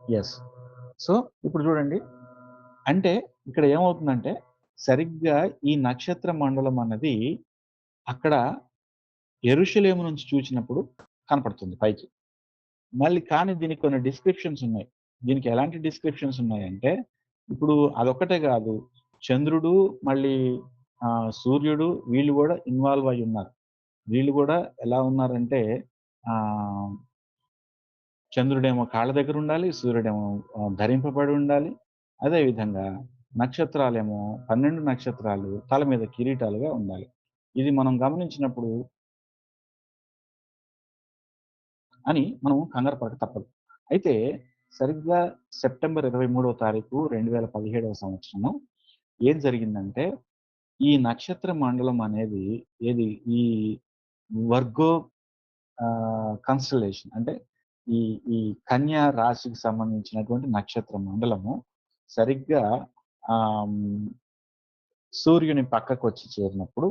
యెస్. సో ఇప్పుడు చూడండి. అంటే ఇక్కడ ఏమవుతుందంటే సరిగ్గా ఈ నక్షత్ర మండలం అన్నది అక్కడ యెరూషలేము నుంచి చూచినప్పుడు కనపడుతుంది పైకి. కానీ దీనికి కొన్ని డిస్క్రిప్షన్స్ ఉన్నాయి. దీనికి ఎలాంటి డిస్క్రిప్షన్స్ ఉన్నాయంటే ఇప్పుడు అదొక్కటే కాదు. చంద్రుడు మళ్ళీ సూర్యుడు వీళ్ళు గూడా ఇన్వాల్వ్ అయ్యి ఉన్నారు. వీళ్ళు గూడా ఎలా ఉన్నారంటే ఆహ్, చంద్రుడేమో కాళ్ళ దగ్గర ఉండాలి. సూర్యుడేమో ధరింపబడి ఉండాలి. అదే విధంగా నక్షత్రాలేమో 12 నక్షత్రాలు తల మీద కిరీటాలుగా ఉండాలి. ఇది మనం గమనించినప్పుడు మనం కంగారు పడక తప్పదు. అయితే సరిగ్గా సెప్టెంబర్ 23వ తారీఖు 2017వ సంవత్సరము ఏం జరిగిందంటే ఈ నక్షత్ర మండలం అనేది ఏది ఈ వర్గో కన్స్టలేషన్ అంటే ఈ ఈ కన్యా రాశికి సంబంధించినటువంటి నక్షత్ర మండలము సరిగ్గా ఆమ్, సూర్యుని పక్కకు వచ్చి చేరినప్పుడు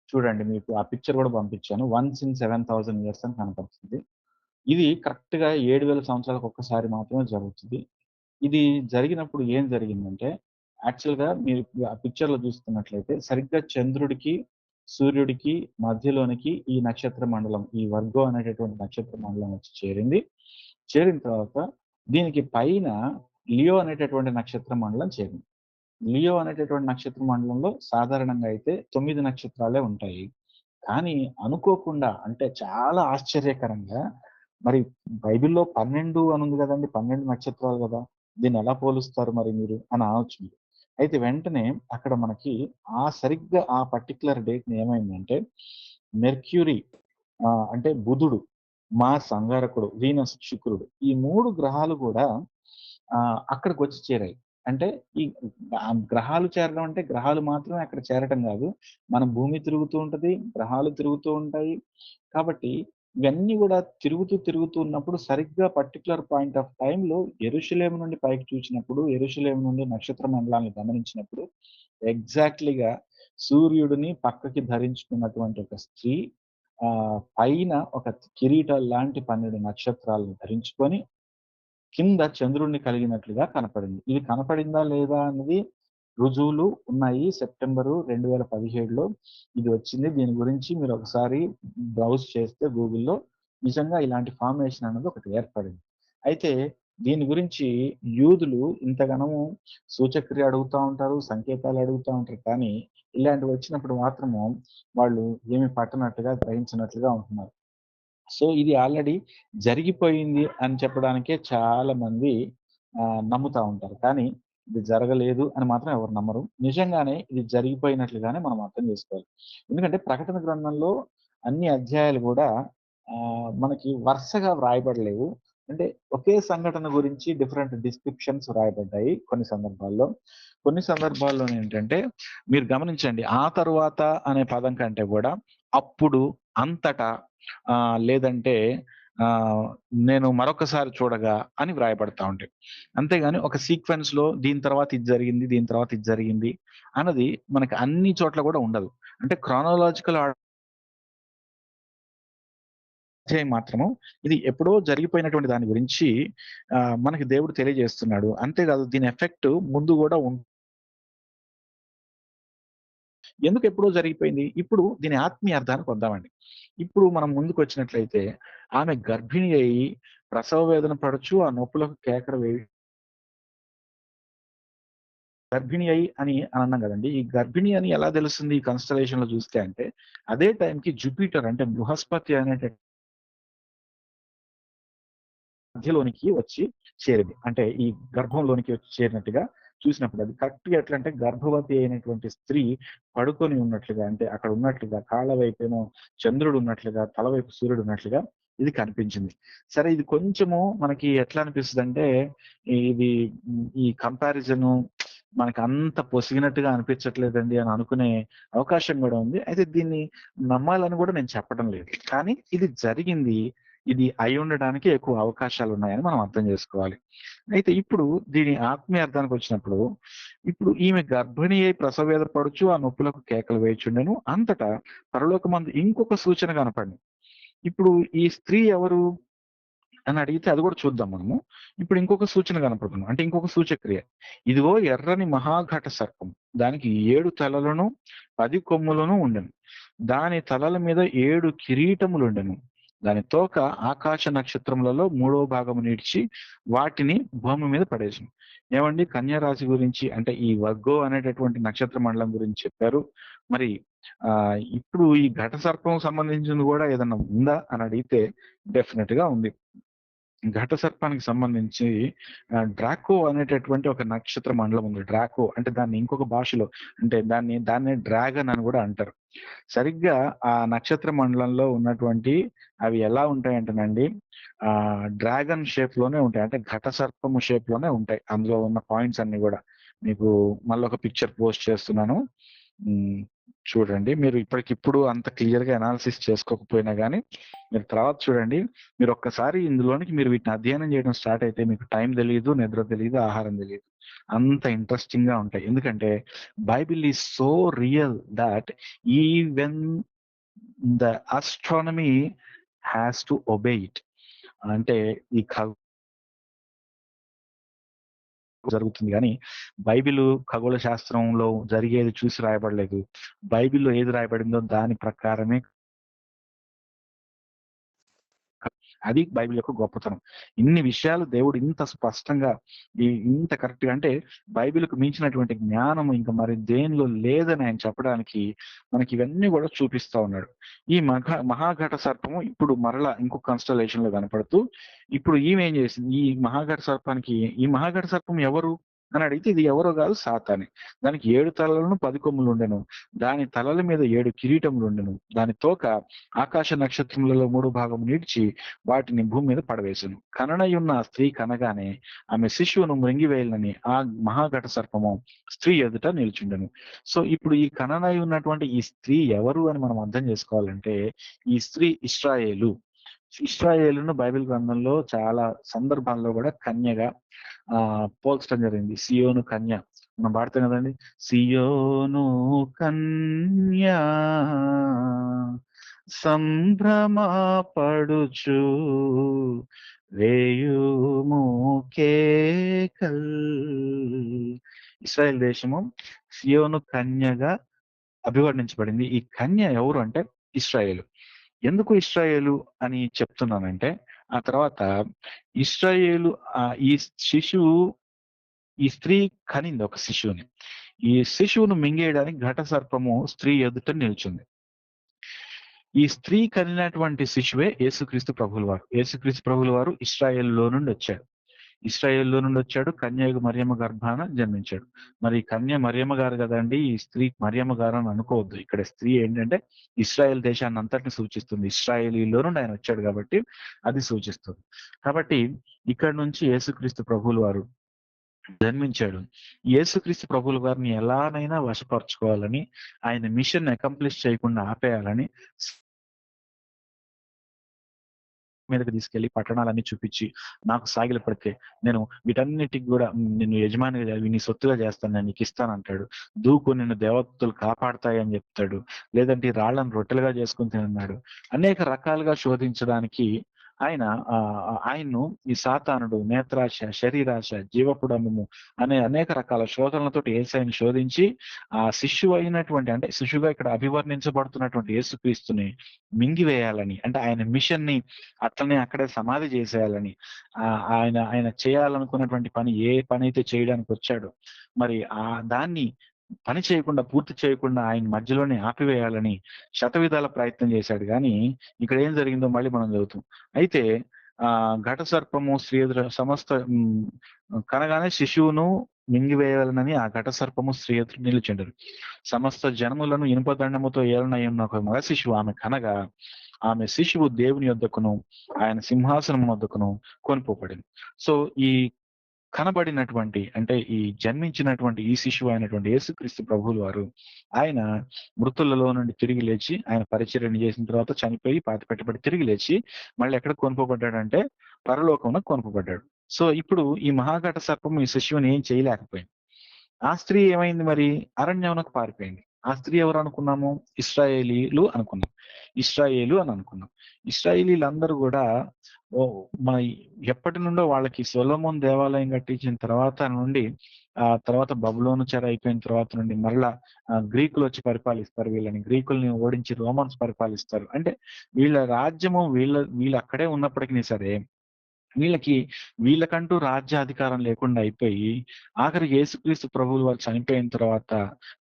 చూడండి, మీకు ఆ పిక్చర్ కూడా పంపించాను. 1 in 7,000 years అని కనపడుతుంది. ఇది కరెక్ట్ గా 7,000 సంవత్సరాలకు ఒక్కసారి మాత్రమే జరుగుతుంది. ఇది జరిగినప్పుడు ఏం జరిగిందంటే యాక్చువల్ గా మీరు ఇప్పుడు ఆ పిక్చర్ లో చూస్తున్నట్లయితే సరిగ్గా చంద్రుడికి సూర్యుడికి మధ్యలోనికి ఈ నక్షత్ర మండలం, ఈ వర్గో అనేటటువంటి నక్షత్ర మండలం వచ్చి చేరింది. చేరిన తర్వాత దీనికి పైన లియో అనేటటువంటి నక్షత్ర మండలం చేరింది. లియో అనేటటువంటి నక్షత్ర మండలంలో సాధారణంగా అయితే 9 నక్షత్రాలే ఉంటాయి. కానీ అనుకోకుండా అంటే చాలా ఆశ్చర్యకరంగా మరి బైబిల్‌లో 12 అని ఉంది గదండీ! 12 నక్షత్రాలు గదా! దీన్ని ఎలా పోలుస్తారు మరి మీరు అని అనొచ్చు మీరు. అయితే వెంటనే అక్కడ మనకి సరిగ్గా ఆ పర్టిక్యులర్ డేట్‌ని ఏమైందంటే మెర్క్యూరీ అంటే బుధుడు, మార్స్ అంగారకుడు, వీనస్ శుక్రుడు ఈ 3 గ్రహాలు గూడా అక్కడికొచ్చి చేరాయి. అంటే ఈ గ్రహాలు చేరడం అంటే గ్రహాలు మాత్రమే అక్కడ చేరటం గాదు. మన భూమి తిరుగుతూ ఉంటది, గ్రహాలు తిరుగుతూ ఉంటాయి. కాబట్టి ఇవన్నీ గూడా తిరుగుతూ ఉన్నప్పుడు సరిగ్గా పర్టిక్యులర్ పాయింట్ ఆఫ్ టైమ్‌లో యెరూషలేము నుండి పైకి చూసినప్పుడు, యెరూషలేము నుండి నక్షత్ర మండలాన్ని గమనించినప్పుడు ఎగ్జాక్ట్‌లీగా సూర్యుడిని పక్కకి ధరించుకున్నటువంటి ఒక స్త్రీ పైన ఒక కిరీటం లాంటి 12 నక్షత్రాలను ధరించుకొని కింద చంద్రుడిని కలిగినట్లుగా కనపడింది. ఇది కనపడిందా లేదా అన్నది రుజువులు ఉన్నాయి. సెప్టెంబరు 2017లో ఇది వచ్చింది. దీని గురించి మీరు ఒకసారి బ్రౌజ్ చేస్తే గూగుల్‌లో నిజంగా ఇలాంటి ఫార్మేషన్ అనేది ఒకటి ఏర్పడింది. అయితే దీని గురించి యూదులు ఇంతగనము సూచక్రియ అడుగుతా ఉంటారు, సంకేతాలు అడుగుతా ఉంటారు. కానీ ఇలాంటివి వచ్చినప్పుడు మాత్రము వాళ్ళు ఏమి పట్టనట్టుగా, గ్రహించినట్లుగా ఉంటున్నారు. సో ఇది ఆల్రెడీ జరిగిపోయింది అని చెప్పడానికే చాలా మంది నమ్ముతా ఉంటారు. కానీ ఇది జరగలేదు అని మాత్రం ఎవరు నమ్మరు. నిజంగానే ఇది జరిగిపోయినట్లుగానే మనం అర్థం చేసుకోవాలి. ఎందుకంటే ప్రకటన గ్రంథంలో అన్ని అధ్యాయాలు గూడా మనకి వరుసగా వ్రాయబడలేవు. అంటే ఒకే సంఘటన గురించి డిఫరెంట్ డిస్క్రిప్షన్స్ వ్రాయబడ్డాయి కొన్ని సందర్భాల్లో. కొన్ని సందర్భాల్లో ఏంటంటే మీరు గమనించండి, ఆ తరువాత అనే పదం కంటే గూడా అప్పుడు, అంతటా లేదంటే నేను మరొకసారి చూడగా అని వ్రాయబడతా ఉంటాయి. అంతేగాని ఒక సీక్వెన్స్‌లో దీని తర్వాత ఇది జరిగింది, దీని తర్వాత ఇది జరిగింది అన్నది మనకి అన్ని చోట్ల కూడా ఉండదు. అంటే క్రోనాలాజికల్ అధ్యాయం మాత్రము ఇది ఎప్పుడో జరిగిపోయినటువంటి దాని గురించి మనకి దేవుడు తెలియజేస్తున్నాడు. అంతేకాదు దీని ఎఫెక్ట్ ముందు కూడా ఎందుకు ఎప్పుడో జరిగిపోయింది. ఇప్పుడు దీని ఆత్మీయ అర్థానికి వద్దామండి. ఇప్పుడు మనం ముందుకు వచ్చినట్లయితే ఆమె గర్భిణి అయ్యి ప్రసవ వేదన పడొచ్చు, ఆ నొప్పులకు కేకలు వేయి గర్భిణి అయ్యి అని అన్నాం కదండి. ఈ గర్భిణి అని ఎలా తెలుస్తుంది ఈ కన్స్టలేషన్ లో చూస్తే అంటే అదే టైంకి జూపిటర్ అంటే బృహస్పతి అనేట మధ్యలోనికి వచ్చి చేరింది. అంటే ఈ గర్భంలోనికి వచ్చి చేరినట్టుగా చూసినప్పుడు అది కరెక్ట్‌గా ఎట్లా అంటే గర్భవతి అయినటువంటి స్త్రీ పడుకొని ఉన్నట్లుగా, అంటే అక్కడ ఉన్నట్లుగా కాళ్ళ వైపేమో చంద్రుడు ఉన్నట్లుగా, తల వైపు సూర్యుడు ఉన్నట్లుగా ఇది కనిపించింది. సరే ఇది కొంచెము మనకి ఎట్లా అనిపిస్తదంటే ఇది ఈ కంపారిజను మనకు అంత పొసిగినట్టుగా అనిపించట్లేదండి అని అనుకునే అవకాశం కూడా ఉంది. అయితే దీన్ని నమ్మాలని కూడా నేను చెప్పడం లేదు. కానీ ఇది జరిగింది. ఇది అయి ఉండడానికి ఎక్కువ అవకాశాలు ఉన్నాయని మనం అర్థం చేసుకోవాలి. అయితే ఇప్పుడు దీని ఆత్మీయ అర్థానికి వచ్చినప్పుడు ఇప్పుడు ఈమె గర్భిణి అయి ప్రసవ వేదన పడుచు, ఆ నొప్పులకు కేకలు వేయుచుండెను. అంతటా పరలోకమందు ఇంకొక సూచన కనపడింది. ఇప్పుడు ఈ స్త్రీ ఎవరు అని అడిగితే అది కూడా చూద్దాం మనము. ఇప్పుడు ఇంకొక సూచన కనపడుతుంది. అంటే ఇంకొక సూచక్రియ. ఇదిగో ఎర్రని మహాఘట సర్పం, దానికి 7 తలలను 10 కొమ్ములను ఉండెను. దాని తలల మీద 7 కిరీటములుండెను. దాని తోక ఆకాశ నక్షత్రములలో 3వ భాగము నీడ్చి వాటిని భూమి మీద పడేసింది. ఏమండి, కన్యా రాశి గురించి అంటే ఈ వర్గో అనేటటువంటి నక్షత్ర మండలం గురించి చెప్పారు. మరి ఇప్పుడు ఈ ఘట సర్పం సంబంధించింది కూడా ఏదన్నా ఉందా అని అడిగితే డెఫినెట్ గా ఉంది. ఘట సర్పానికి సంబంధించి డ్రాకో అనేటటువంటి ఒక నక్షత్ర మండలం ఉంది. డ్రాకో అంటే దాన్ని ఇంకొక భాషలో అంటే దాన్ని డ్రాగన్ అని కూడా అంటారు. సరిగ్గా ఆ నక్షత్ర మండలంలో ఉన్నటువంటి అవి ఎలా ఉంటాయంటేనండి డ్రాగన్ షేప్ లోనే ఉంటాయి. అంటే ఘట సర్పము షేప్ లోనే ఉంటాయి అందులో ఉన్న పాయింట్స్ అన్ని కూడా. మీకు మళ్ళీ ఒక పిక్చర్ పోస్ట్ చేస్తున్నాను. చూడండి. మీరు ఇప్పటికిప్పుడు అంత క్లియర్ గా అనాలిసిస్ చేసుకోకపోయినా కానీ మీరు తర్వాత చూడండి. మీరు ఒక్కసారి ఇందులోనికి మీరు వీటిని అధ్యయనం చేయడం స్టార్ట్ అయితే మీకు టైం తెలియదు, నిద్ర తెలియదు, ఆహారం తెలియదు. అంత ఇంట్రెస్టింగ్ గా ఉంటాయి. ఎందుకంటే Bible is so real that even the astronomy has to obey it. అంటే ఈ జరుగుతుంది కానీ బైబిల్ ఖగోళ శాస్త్రంలో జరిగేది చూసి రాయబడలేదు. బైబిల్లో ఏది రాయబడిందో దాని ప్రకారమే అది బైబిల్ యొక్క గొప్పతనం. ఇన్ని విషయాలు దేవుడు ఇంత స్పష్టంగా ఇంత కరెక్ట్ గా అంటే బైబిల్కు మించినటువంటి జ్ఞానం ఇంకా మరి దేనిలో లేదని ఆయన చెప్పడానికి మనకి ఇవన్నీ కూడా చూపిస్తా ఉన్నాడు. ఈ మహాఘట సర్పము ఇప్పుడు మరలా ఇంకొక కన్స్టలేషన్ లో కనపడుతూ ఇప్పుడు ఈమె ఏం చేసింది, ఈ మహాఘట సర్పం ఎవరు అని అడిగితే ఇది ఎవరో కాదు, సాతానే. దానికి 7 తలలను 10 కొమ్ములు ఉండెను. దాని తలల మీద 7 కిరీటములు ఉండెను. దాని తోక ఆకాశ నక్షత్రములలో 3 భాగం నిడిచి వాటిని భూమి మీద పడవేసెను. కననయున్న ఆ స్త్రీ కనగానే ఆమె శిశువును మృంగివేయాలని ఆ మహాఘట సర్పము స్త్రీ ఎదుట నిల్చుండెను. సో ఇప్పుడు ఈ కననై ఉన్నటువంటి ఈ స్త్రీ ఎవరు అని మనం అర్థం చేసుకోవాలంటే ఈ స్త్రీ ఇశ్రాయేలును బైబిల్ గ్రంథంలో చాలా సందర్భాల్లో కూడా కన్యగా పోల్చడం జరిగింది. సియోను కన్య మనం పాడుతాం కదండి, సియోను కన్య సంభ్రమపడుచు వేయుము కేకల్. ఇశ్రాయేల్ దేశము సియోను కన్యగా అభివర్ణించబడింది. ఈ కన్య ఎవరు అంటే ఇశ్రాయేలు. ఎందుకు ఇశ్రాయేలు అని చెప్తున్నానంటే ఆ తర్వాత ఇశ్రాయేలు ఈ శిశువు, ఈ స్త్రీ కనింది ఒక శిశువుని. ఈ శిశువును మింగేయడానికి ఘట సర్పము స్త్రీ ఎదుట నిల్చుంది. ఈ స్త్రీ కనినటువంటి శిశువే యేసుక్రీస్తు ప్రభువుల వారు. యేసుక్రీస్తు ప్రభువుల వారు ఇశ్రాయేలులో నుండి వచ్చాడు. కన్యకు మరియమ్మ గర్భాన జన్మించాడు. మరి కన్య మరియమ్మ గారు కదండి, ఈ స్త్రీ మరియమ్మ గారు అని అనుకోవద్దు. ఇక్కడ స్త్రీ ఏంటంటే ఇశ్రాయేల్ దేశాన్ని అంతటిని సూచిస్తుంది. ఇశ్రాయేలీలో నుండి ఆయన వచ్చాడు కాబట్టి అది సూచిస్తుంది. కాబట్టి ఇక్కడ నుంచి యేసుక్రీస్తు ప్రభువుల వారు జన్మించాడు. యేసుక్రీస్తు ప్రభువుల వారిని ఎలానైనా వశపరచుకోవాలని, ఆయన మిషన్ అకంప్లిష్ చేయకుండా ఆపేయాలని మీదకి తీసుకెళ్లి పట్టణాలన్నీ చూపించి నాకు సాగిల పడితే నేను వీటన్నిటికి కూడా నిన్ను యజమానిగా నీ సొత్తుగా చేస్తాను, నేను నీకు ఇస్తానంటాడు. దూకు నిన్ను దేవతలు కాపాడతాయని చెప్తాడు. లేదంటే రాళ్లను రొట్టెలుగా చేసుకుని తినన్నాడు. అనేక రకాలుగా శోధించడానికి ఆయన్ను ఈ సాతానుడు నేత్రాశ, శరీరాశ, జీవపుడము అనే అనేక రకాల శోధనలతో యేసయ్యను శోధించి ఆ శిశువు అయినటువంటి, అంటే శిశువుగా ఇక్కడ అభివర్ణించబడుతున్నటువంటి యేసుక్రీస్తుని మింగివేయాలని, అంటే ఆయన మిషన్ ని అట్లనే అక్కడే సమాధి చేసేయాలని, ఆయన చేయాలనుకున్నటువంటి పని ఏ పని అయితే చేయడానికి వచ్చాడో మరి దాన్ని పని చేయకుండా, పూర్తి చేయకుండా ఆయన మధ్యలోనే ఆపివేయాలని శతవిధాల ప్రయత్నం చేశాడు. కానీ ఇక్కడ ఏం జరిగిందో మళ్ళీ మనం చదువుతాం. అయితే ఘట సర్పము స్త్రీ ఎదుట సమస్త కనగానే శిశువును మింగివేయాలనని ఆ ఘట సర్పము స్త్రీ ఎదుట నిలిచిండరు. సమస్త జనములను ఇనుపదండముతో ఏలనై ఉన్న ఒక మగ శిశువు ఆమె కనగా ఆమె శిశువు దేవుని యొద్దకును ఆయన సింహాసనం వద్దకును కొనిపోబడింది. సో ఈ కనబడినటువంటి, అంటే ఈ జన్మించినటువంటి ఈ శిశువు అయినటువంటి యేసుక్రీస్తు ప్రభువుల వారు ఆయన మృతులలో నుండి తిరిగి లేచి, ఆయన పరిచర్యను చేసిన తర్వాత చనిపోయి పాతి పెట్టబడి తిరిగి లేచి మళ్ళీ ఎక్కడ కొనుకోబడ్డాడంటే పరలోకంలో కొనుకోబడ్డాడు. సో ఇప్పుడు ఈ మహాఘట సర్పం ఈ శిశువుని ఏం చేయలేకపోయింది. ఆ స్త్రీ ఏమైంది మరి, అరణ్యమునకు పారిపోయింది. ఆ స్త్రీ ఎవరు అనుకున్నాము, ఇశ్రాయేలీలు అనుకున్నాం. ఇశ్రాయేలీలందరూ కూడా మన ఎప్పటి నుండో వాళ్ళకి సొలొమోను దేవాలయం కట్టించిన తర్వాత నుండి, ఆ తర్వాత బబులోను చెర అయిపోయిన తర్వాత నుండి మరలా గ్రీకులు వచ్చి పరిపాలిస్తారు. గ్రీకుల్ని ఓడించి రోమన్స్ పరిపాలిస్తారు. అంటే వీళ్ళ రాజ్యము వీళ్ళు అక్కడే ఉన్నప్పటికీ సరే వీళ్ళకంటూ రాజ్యాధికారం లేకుండా అయిపోయి ఆఖరి యేసుక్రీస్తు ప్రభువులు వారు చనిపోయిన తర్వాత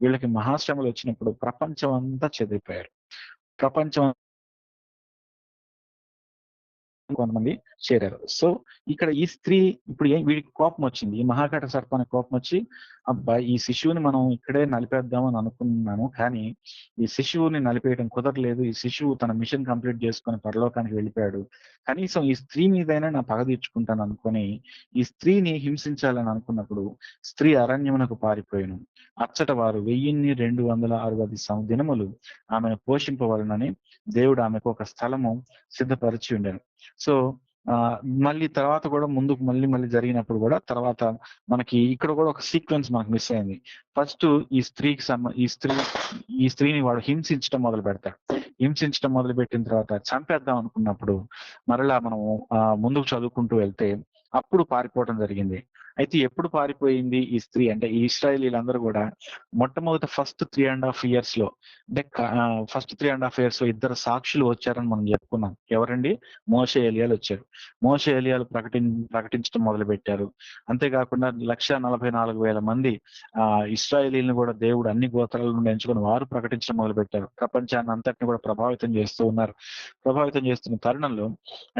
వీళ్ళకి మహాశ్రమలు వచ్చినప్పుడు ప్రపంచం అంతా చెదిరిపోయారు. ప్రపంచం కొంతమంది చేరారు. సో ఇక్కడ ఈ స్త్రీ ఇప్పుడు వీడికి కోపం వచ్చింది, ఈ మహాఘట సర్పానికి కోపం వచ్చి అబ్బా! ఈ శిశువుని మనం ఇక్కడే నలిపేద్దామని అనుకున్నాను. కానీ ఈ శిశువుని నలిపేయడం కుదరలేదు. ఈ శిశువు తన మిషన్ కంప్లీట్ చేసుకొని పరలోకానికి వెళ్ళిపోయాడు. కనీసం ఈ స్త్రీ మీదైనా నా పగ తీర్చుకుంటాను అనుకోని, ఈ స్త్రీని హింసించాలని అనుకున్నప్పుడు స్త్రీ అరణ్యమునకు పారిపోయెను. అచ్చట వారు 1260 దినములు ఆమెను పోషింపవలెనని దేవుడు ఆమెకు ఒక స్థలము సిద్ధపరిచి ఉండెను. సో మళ్ళీ తర్వాత కూడా ముందుకు మళ్ళీ జరిగినప్పుడు కూడా తర్వాత మనకి ఇక్కడ కూడా ఒక సీక్వెన్స్ మనకు మిస్ అయింది. ఫస్ట్ ఈ స్త్రీని వాడు హింసించడం మొదలు పెడతాడు. హింసించడం మొదలు పెట్టిన తర్వాత చంపేద్దాం అనుకున్నప్పుడు మరలా మనము ముందుకు చదువుకుంటూ వెళ్తే అప్పుడు పారిపోవడం జరిగింది. అయితే ఎప్పుడు పారిపోయింది ఈ స్త్రీ అంటే ఈ ఇశ్రాయేలీలందరూ కూడా మొట్టమొదట ఫస్ట్ 3.5 years లో అంటే ఫస్ట్ 3.5 years లో ఇద్దరు సాక్షులు వచ్చారని మనం చెప్పుకున్నాం. ఎవరండి? మోషే ఎలియాలు వచ్చారు. మోషే ఎలియాలు ప్రకటించడం మొదలు పెట్టారు. అంతేకాకుండా 144,000 మంది ఇశ్రాయేలీలను కూడా దేవుడు అన్ని గోత్రాల నుండి ఎంచుకొని వారు ప్రకటించడం మొదలు పెట్టారు. ప్రపంచాన్ని అంతటిని కూడా ప్రభావితం చేస్తూ ఉన్నారు. ప్రభావితం చేస్తున్న తరుణంలో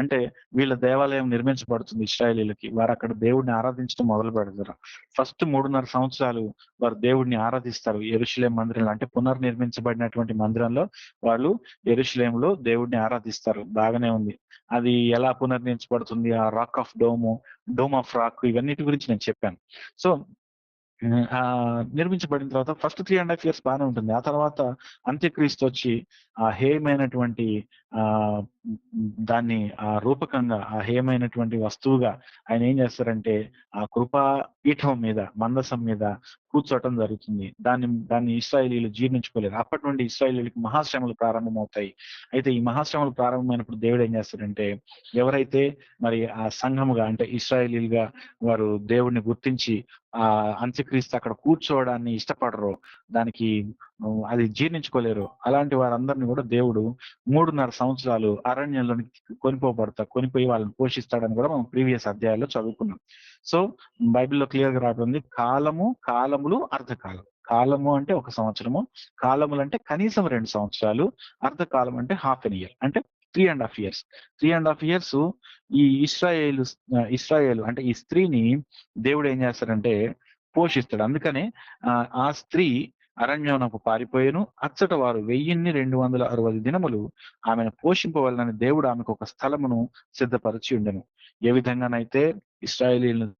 అంటే వీళ్ళ దేవాలయం నిర్మించబడుతుంది ఇశ్రాయేలీలకి. వారు అక్కడ దేవుడిని ఆరాధించడం మొదలు పెడతారు. ఫస్ట్ 3.5 సంవత్సరాలు వారు దేవుడిని ఆరాధిస్తారు. యెరూషలేం మందిరంలో అంటే పునర్నిర్మించబడినటువంటి మందిరంలో వాళ్ళు యెరూషలేంలో దేవుడిని ఆరాధిస్తారు. బాగానే ఉంది. అది ఎలా పునర్నిర్మించబడుతుంది? ఆ rock of dome of rock ఇవన్నిటి గురించి నేను చెప్పాను. సో నిర్మించబడిన తర్వాత ఫస్ట్ 3.5 years బాగానే ఉంటుంది. ఆ తర్వాత అంత్యక్రీస్తు వచ్చి ఆ హేయమైనటువంటి దాన్ని రూపకంగా ఆ హేయమైనటువంటి వస్తువుగా ఆయన ఏం చేస్తారంటే ఆ కృపా పీఠం మీద మందసం మీద కూర్చోవటం జరుగుతుంది. దాన్ని ఇశ్రాయేలీలు జీర్ణించుకోలేరు. అప్పటి నుండి ఇశ్రాయేలీలకు మహాశ్రమలు ప్రారంభమవుతాయి. అయితే ఈ మహాశ్రమలు ప్రారంభమైనప్పుడు దేవుడు ఏం చేస్తాడంటే ఎవరైతే మరి ఆ సంఘముగా అంటే ఇశ్రాయేలీలుగా వారు దేవుడిని గుర్తించి ఆ అంత్యక్రీస్తు అక్కడ కూర్చోవడాన్ని ఇష్టపడరు, దానికి అది జీర్ణించుకోలేరు, అలాంటి వారందరినీ కూడా దేవుడు 3.5 సంవత్సరాలు అరణ్యంలోనికి కొనిపోయి వాళ్ళని పోషిస్తాడని కూడా మనం ప్రీవియస్ అధ్యాయాల్లో చదువుకున్నాం. సో బైబిల్లో క్లియర్ గా రాబడింది కాలములు అర్ధకాలం. కాలము అంటే 1 సంవత్సరము, కాలములు అంటే కనీసం 2 సంవత్సరాలు, అర్ధకాలం అంటే ½ an year అంటే 3.5 years. 3.5 years ఈ ఇశ్రాయేలు అంటే ఈ స్త్రీని దేవుడు ఏం చేస్తాడంటే పోషిస్తాడు. అందుకనే ఆ స్త్రీ అరణ్యమునకు పారిపోయెను. అచ్చట వారు 1260 దినములు ఆమెను పోషింపవలనని దేవుడు ఆమెకు ఒక స్థలమును సిద్ధపరిచి ఉండెను. ఏ విధంగానైతే ఇశ్రాయేలీలను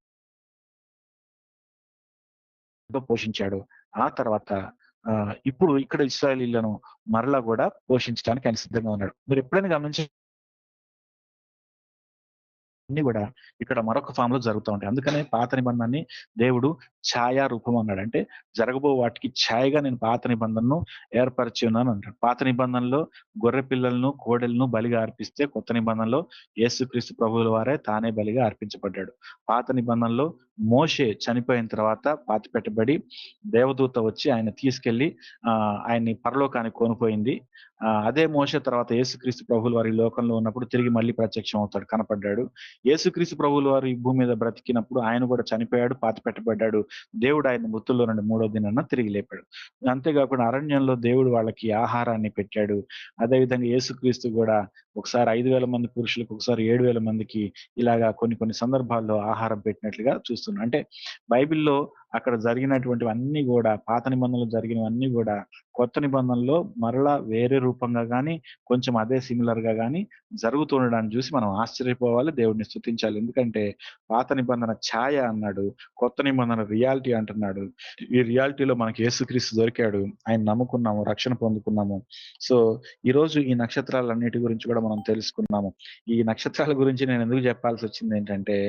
పోషించాడు, ఆ తర్వాత ఇప్పుడు ఇక్కడ ఇశ్రాయేలీలను మరలా కూడా పోషించడానికి ఆయన సిద్ధంగా ఉన్నాడు. మీరు ఎప్పుడైనా గమనించండి, అన్ని కూడా ఇక్కడ మరొక ఫామ్ లో జరుగుతూ ఉంటాయి. అందుకనే పాత నిబంధనని దేవుడు ఛాయా రూపం అన్నాడు. అంటే జరగబో వాటికి ఛాయగా నేను పాత నిబంధనను ఏర్పరిచి ఉన్నాను అంటాడు. పాత నిబంధనలో గొర్రె పిల్లలను కోడెలను బలిగా అర్పిస్తే, కొత్త నిబంధనలో యేసుక్రీస్తు ప్రభువుల వారే తానే బలిగా అర్పించబడ్డాడు. పాత నిబంధనలో మోషే చనిపోయిన తర్వాత పాతిపెట్టబడి దేవదూత వచ్చి ఆయన తీసుకెళ్లి ఆయన్ని పరలోకానికి కొనిపోయింది. అదే మోషే తర్వాత యేసుక్రీస్తు ప్రభువుల వారి లోకంలో ఉన్నప్పుడు తిరిగి మళ్ళీ ప్రత్యక్షం అవుతాడు, కనపడ్డాడు. యేసుక్రీస్తు ప్రభువుల వారు ఈ భూమి మీద బ్రతికినప్పుడు ఆయన కూడా చనిపోయాడు, పాతిపెట్టబడ్డాడు. దేవుడు ఆయన మృతుల్లో నుండి 3వ దినాన తిరిగి లేపాడు. అంతేకాకుండా అరణ్యంలో దేవుడు వాళ్ళకి ఆహారాన్ని పెట్టాడు. అదేవిధంగా యేసుక్రీస్తు కూడా ఒకసారి 5,000 మంది పురుషులకు, ఒకసారి 7,000 మందికి ఇలాగా కొన్ని సందర్భాల్లో ఆహారం పెట్టినట్లుగా చూస్తున్నాం. అంటే బైబిల్లో అక్కడ జరిగినటువంటివన్నీ కూడా పాత నిబంధనలు జరిగినవన్నీ కూడా కొత్త నిబంధనలో మరలా వేరే రూపంగా కానీ కొంచెం అదే సిమిలర్ గా కానీ జరుగుతుండడాన్ని చూసి మనం ఆశ్చర్యపోవాలి, దేవుడిని స్తుతించాలి. ఎందుకంటే పాత నిబంధన ఛాయ అన్నాడు, కొత్త నిబంధన రియాలిటీ అంటున్నాడు. ఈ రియాలిటీలో మనకి యేసుక్రీస్తు దొరికాడు, ఆయన నమ్ముకున్నాము, రక్షణ పొందుకున్నాము. సో ఈ రోజు ఈ నక్షత్రాలన్నిటి గురించి కూడా మనం తెలుసుకున్నాము. ఈ నక్షత్రాల గురించి నేను ఎందుకు చెప్పాల్సి వచ్చింది ఏంటంటే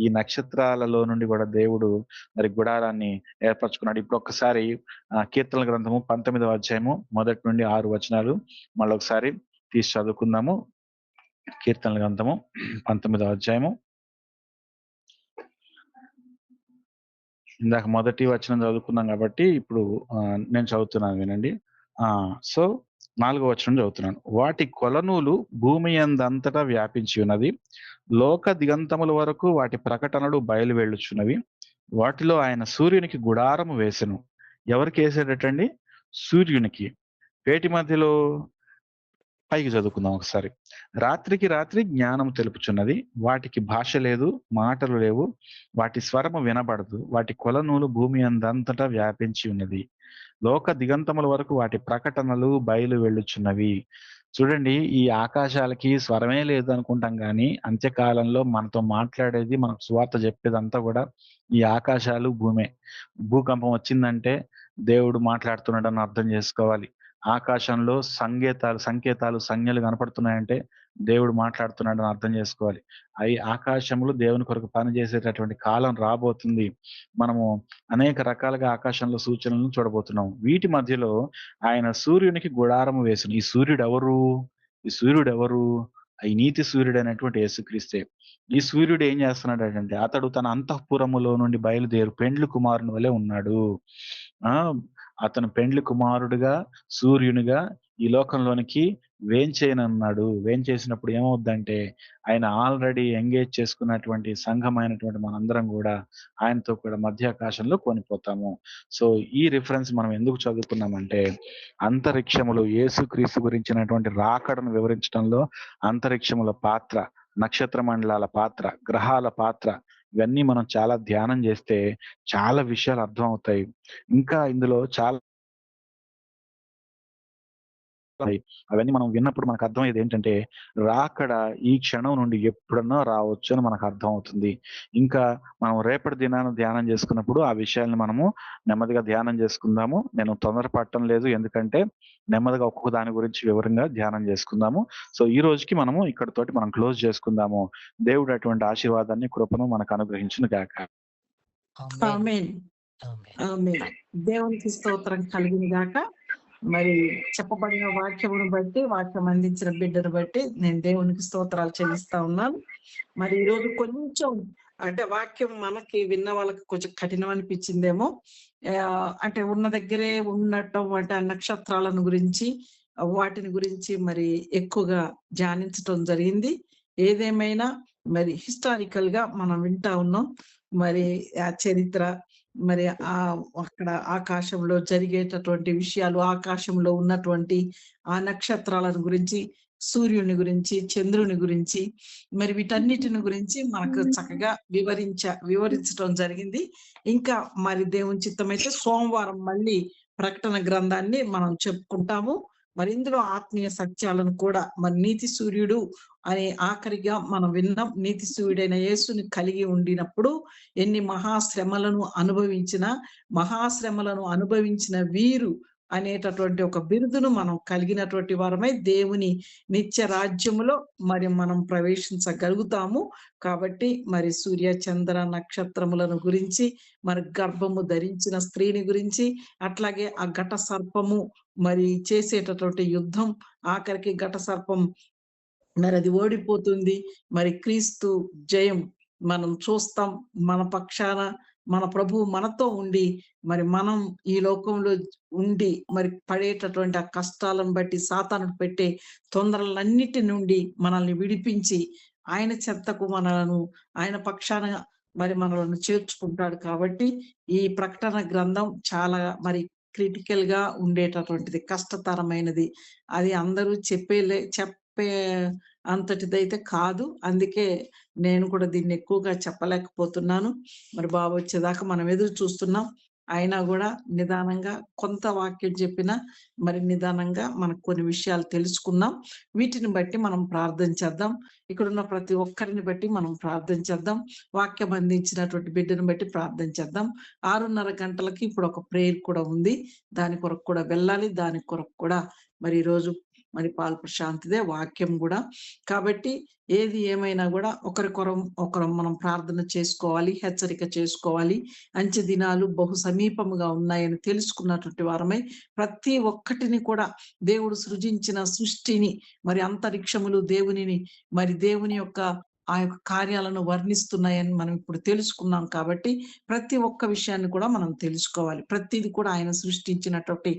ఈ నక్షత్రాలలో నుండి కూడా దేవుడు మరి గుడారాన్ని ఏర్పరచుకున్నాడు. ఇప్పుడు ఒక్కసారి కీర్తనల గ్రంథము 19వ అధ్యాయము 1 నుండి 6 వచనాలు మళ్ళీ ఒకసారి తీసి చదువుకుందాము. కీర్తనల గ్రంథము 19వ అధ్యాయము ఇందాక 1వ వచనం చదువుకున్నాం కాబట్టి ఇప్పుడు నేను చదువుతున్నాను, వినండి. సో 4వ వచనం చదువుతున్నాను. వాటి కొలనూలు భూమి అందంతటా వ్యాపించి ఉన్నది, లోక దిగంతముల వరకు వాటి ప్రకటనలు బయలు వెళ్ళుచున్నవి. వాటిలో ఆయన సూర్యునికి గుడారము వేసెను. ఎవరికి వేసాడటండి? సూర్యునికి. వేటి మధ్యలో? పైకి చదువుకుందాం ఒకసారి. రాత్రికి రాత్రి జ్ఞానం తెలుపుచున్నది. వాటికి భాష లేదు, మాటలు లేవు. వాటి స్వరము వినబడదు. వాటి కొలనూలు భూమి అందంతటా వ్యాపించి ఉన్నది. లోక దిగంతముల వరకు వాటి ప్రకటనలు బయలు వెళ్ళుచున్నవి. చూడండి, ఈ ఆకాశాలకి స్వరమే లేదు అనుకుంటాం గానీ, అంత్యకాలంలో మనతో మాట్లాడేది, మనకు సువార్త చెప్పేదంతా కూడా ఈ ఆకాశాలు, భూమే. భూకంపం వచ్చిందంటే దేవుడు మాట్లాడుతున్నాడని అర్థం చేసుకోవాలి. ఆకాశంలో సంకేతాలు, సంజ్ఞలు కనపడుతున్నాయంటే దేవుడు మాట్లాడుతున్నాడని అర్థం చేసుకోవాలి. అయి ఆకాశములు దేవుని కొరకు పనిచేసేటటువంటి కాలం రాబోతుంది. మనము అనేక రకాలుగా ఆకాశంలో సూచనలను చూడబోతున్నాం. వీటి మధ్యలో ఆయన సూర్యునికి గుడారము వేసును. ఈ సూర్యుడెవరు? ఈ నీతి సూర్యుడైనటువంటి యేసుక్రీస్తే. ఈ సూర్యుడు ఏం చేస్తున్నాడంటే అతడు తన అంతఃపురములో నుండి బయలుదేరు పెండ్లి కుమారుని వలె ఉన్నాడు. ఆ అతను పెండ్లి కుమారుడుగా, సూర్యునిగా ఈ లోకంలోనికి వేంచేయనున్నాడు. వేంచేసినప్పుడు ఏమవుద్దంటే ఆయన ఆల్రెడీ ఎంగేజ్ చేసుకున్నటువంటి సంఘమైనటువంటి మనందరం కూడా ఆయనతో కూడా మధ్యాకాశంలో కొనిపోతాము. సో ఈ రిఫరెన్స్ మనం ఎందుకు చదువుకున్నామంటే, అంతరిక్షములు యేసుక్రీస్తు గురించినటువంటి రాకడను వివరించడంలో అంతరిక్షముల పాత్ర, నక్షత్ర మండలాల పాత్ర, గ్రహాల పాత్ర, ఇవన్నీ మనం చాలా ధ్యానం చేస్తే చాలా విషయాలు అర్థం అవుతాయి. ఇంకా ఇందులో చాలా అవన్నీ మనం విన్నప్పుడు మనకు అర్థమయ్యేది ఏంటంటే, రాకడ ఈ క్షణం నుండి ఎప్పుడన్నా రావచ్చు అని మనకు అర్థం అవుతుంది. ఇంకా మనం రేపటి దినాన్ని ధ్యానం చేసుకున్నప్పుడు ఆ విషయాల్ని మనము నెమ్మదిగా ధ్యానం చేసుకుందాము. నేను తొందరపడటం లేదు, ఎందుకంటే నెమ్మదిగా ఒక్కొక్క దాని గురించి వివరంగా ధ్యానం చేసుకుందాము. సో ఈ రోజుకి మనము ఇక్కడితోటి మనం క్లోజ్ చేసుకుందాము. దేవుడు అటువంటి ఆశీర్వాదాన్ని, కృపను మనకు అనుగ్రహించును గాక. ఆమేన్. ఆమేన్. దేవునికి స్తోత్రం కలిగిన గాక. మరి చెప్పబడిన వాక్యమును బట్టి, వాక్యం అందించిన బిడ్డను బట్టి నేను దేవునికి స్తోత్రాలు చెల్లిస్తా ఉన్నాను. మరి ఈరోజు కొంచెం అంటే వాక్యం మనకి విన్న వాళ్ళకి కొంచెం కఠినం అనిపించిందేమో. అంటే ఉన్న దగ్గరే ఉండటం, అంటే ఆ నక్షత్రాలను గురించి, వాటిని గురించి మరి ఎక్కువగా ధ్యానించటం జరిగింది. ఏదేమైనా మరి హిస్టారికల్ గా మనం వింటా ఉన్నాం. మరి ఆ చరిత్ర, మరి అక్కడ ఆకాశంలో జరిగేటటువంటి విషయాలు, ఆకాశంలో ఉన్నటువంటి ఆ నక్షత్రాలను గురించి, సూర్యుని గురించి, చంద్రుని గురించి, మరి వీటన్నిటిని గురించి మనకు చక్కగా వివరించడం జరిగింది. ఇంకా మరి దేవుని చిత్తమైతే సోమవారం మళ్ళీ ప్రకటన గ్రంథాన్ని మనం చెప్పుకుంటాము. మరి ఇందులో ఆత్మీయ సత్యాలను కూడా, మరి నీతి సూర్యుడు అనే ఆఖరిగా మనం విన్నాం. నీతి సూర్యుడైన యేసుని కలిగి ఉండినప్పుడు ఎన్ని మహాశ్రమలను అనుభవించిన వీరు అనేటటువంటి ఒక బిరుదును మనం కలిగినటువంటి వారమై దేవుని నిత్య రాజ్యములో మరి మనం ప్రవేశించగలుగుతాము. కాబట్టి మరి సూర్య చంద్ర నక్షత్రములను గురించి, మరి గర్భము ధరించిన స్త్రీని గురించి, అట్లాగే ఆ ఘట సర్పము మరి చేసేటటువంటి యుద్ధం, ఆఖరికి ఘట సర్పం మరి అది ఓడిపోతుంది. మరి క్రీస్తు జయం మనం చూస్తాం. మన పక్షాన మన ప్రభువు మనతో ఉండి, మరి మనం ఈ లోకంలో ఉండి మరి పడేటటువంటి ఆ కష్టాలను బట్టి, సాతానుడు పెట్టే తొందరలన్నిటి నుండి మనల్ని విడిపించి ఆయన చెంతకు ఆయన పక్షాన మరి మనలను చేర్చుకుంటాడు. కాబట్టి ఈ ప్రకటన గ్రంథం చాలా మరి క్రిటికల్ గా ఉండేటటువంటిది, కష్టతరమైనది. అది అందరూ చెప్పే అంతటిదైతే కాదు. అందుకే నేను కూడా దీన్ని ఎక్కువగా చెప్పలేకపోతున్నాను. మరి బాబు వచ్చేదాకా మనం ఎదురు చూస్తున్నాం. అయినా కూడా నిదానంగా కొంత వాక్యం చెప్పినా మరి నిదానంగా మనకు కొన్ని విషయాలు తెలుసుకుందాం. వీటిని బట్టి మనం ప్రార్థన చేద్దాం. ఇక్కడున్న ప్రతి ఒక్కరిని బట్టి మనం ప్రార్థన చేద్దాం. వాక్యం అందించినటువంటి బిడ్డను బట్టి ప్రార్థన చేద్దాం. 6:30 గంటలకి ఇప్పుడు ఒక ప్రేయర్ కూడా ఉంది. దాని కొరకు కూడా వెళ్ళాలి. దాని కొరకు కూడా మరి ఈరోజు మరి పాల్ ప్రశాంతిదే వాక్యం కూడా. కాబట్టి ఏది ఏమైనా కూడా ఒకరు మనం ప్రార్థన చేసుకోవాలి, హెచ్చరిక చేసుకోవాలి. అంచె దినాలు బహు సమీపముగా ఉన్నాయని తెలుసుకున్నటువంటి వారమై ప్రతి ఒక్కటిని కూడా దేవుడు సృజించిన సృష్టిని, మరి అంతరిక్షములు దేవుని యొక్క ఆ యొక్క కార్యాలను వర్ణిస్తున్నాయని మనం ఇప్పుడు తెలుసుకున్నాం. కాబట్టి ప్రతి ఒక్క విషయాన్ని కూడా మనం తెలుసుకోవాలి. ప్రతిది కూడా ఆయన సృష్టించినటువంటి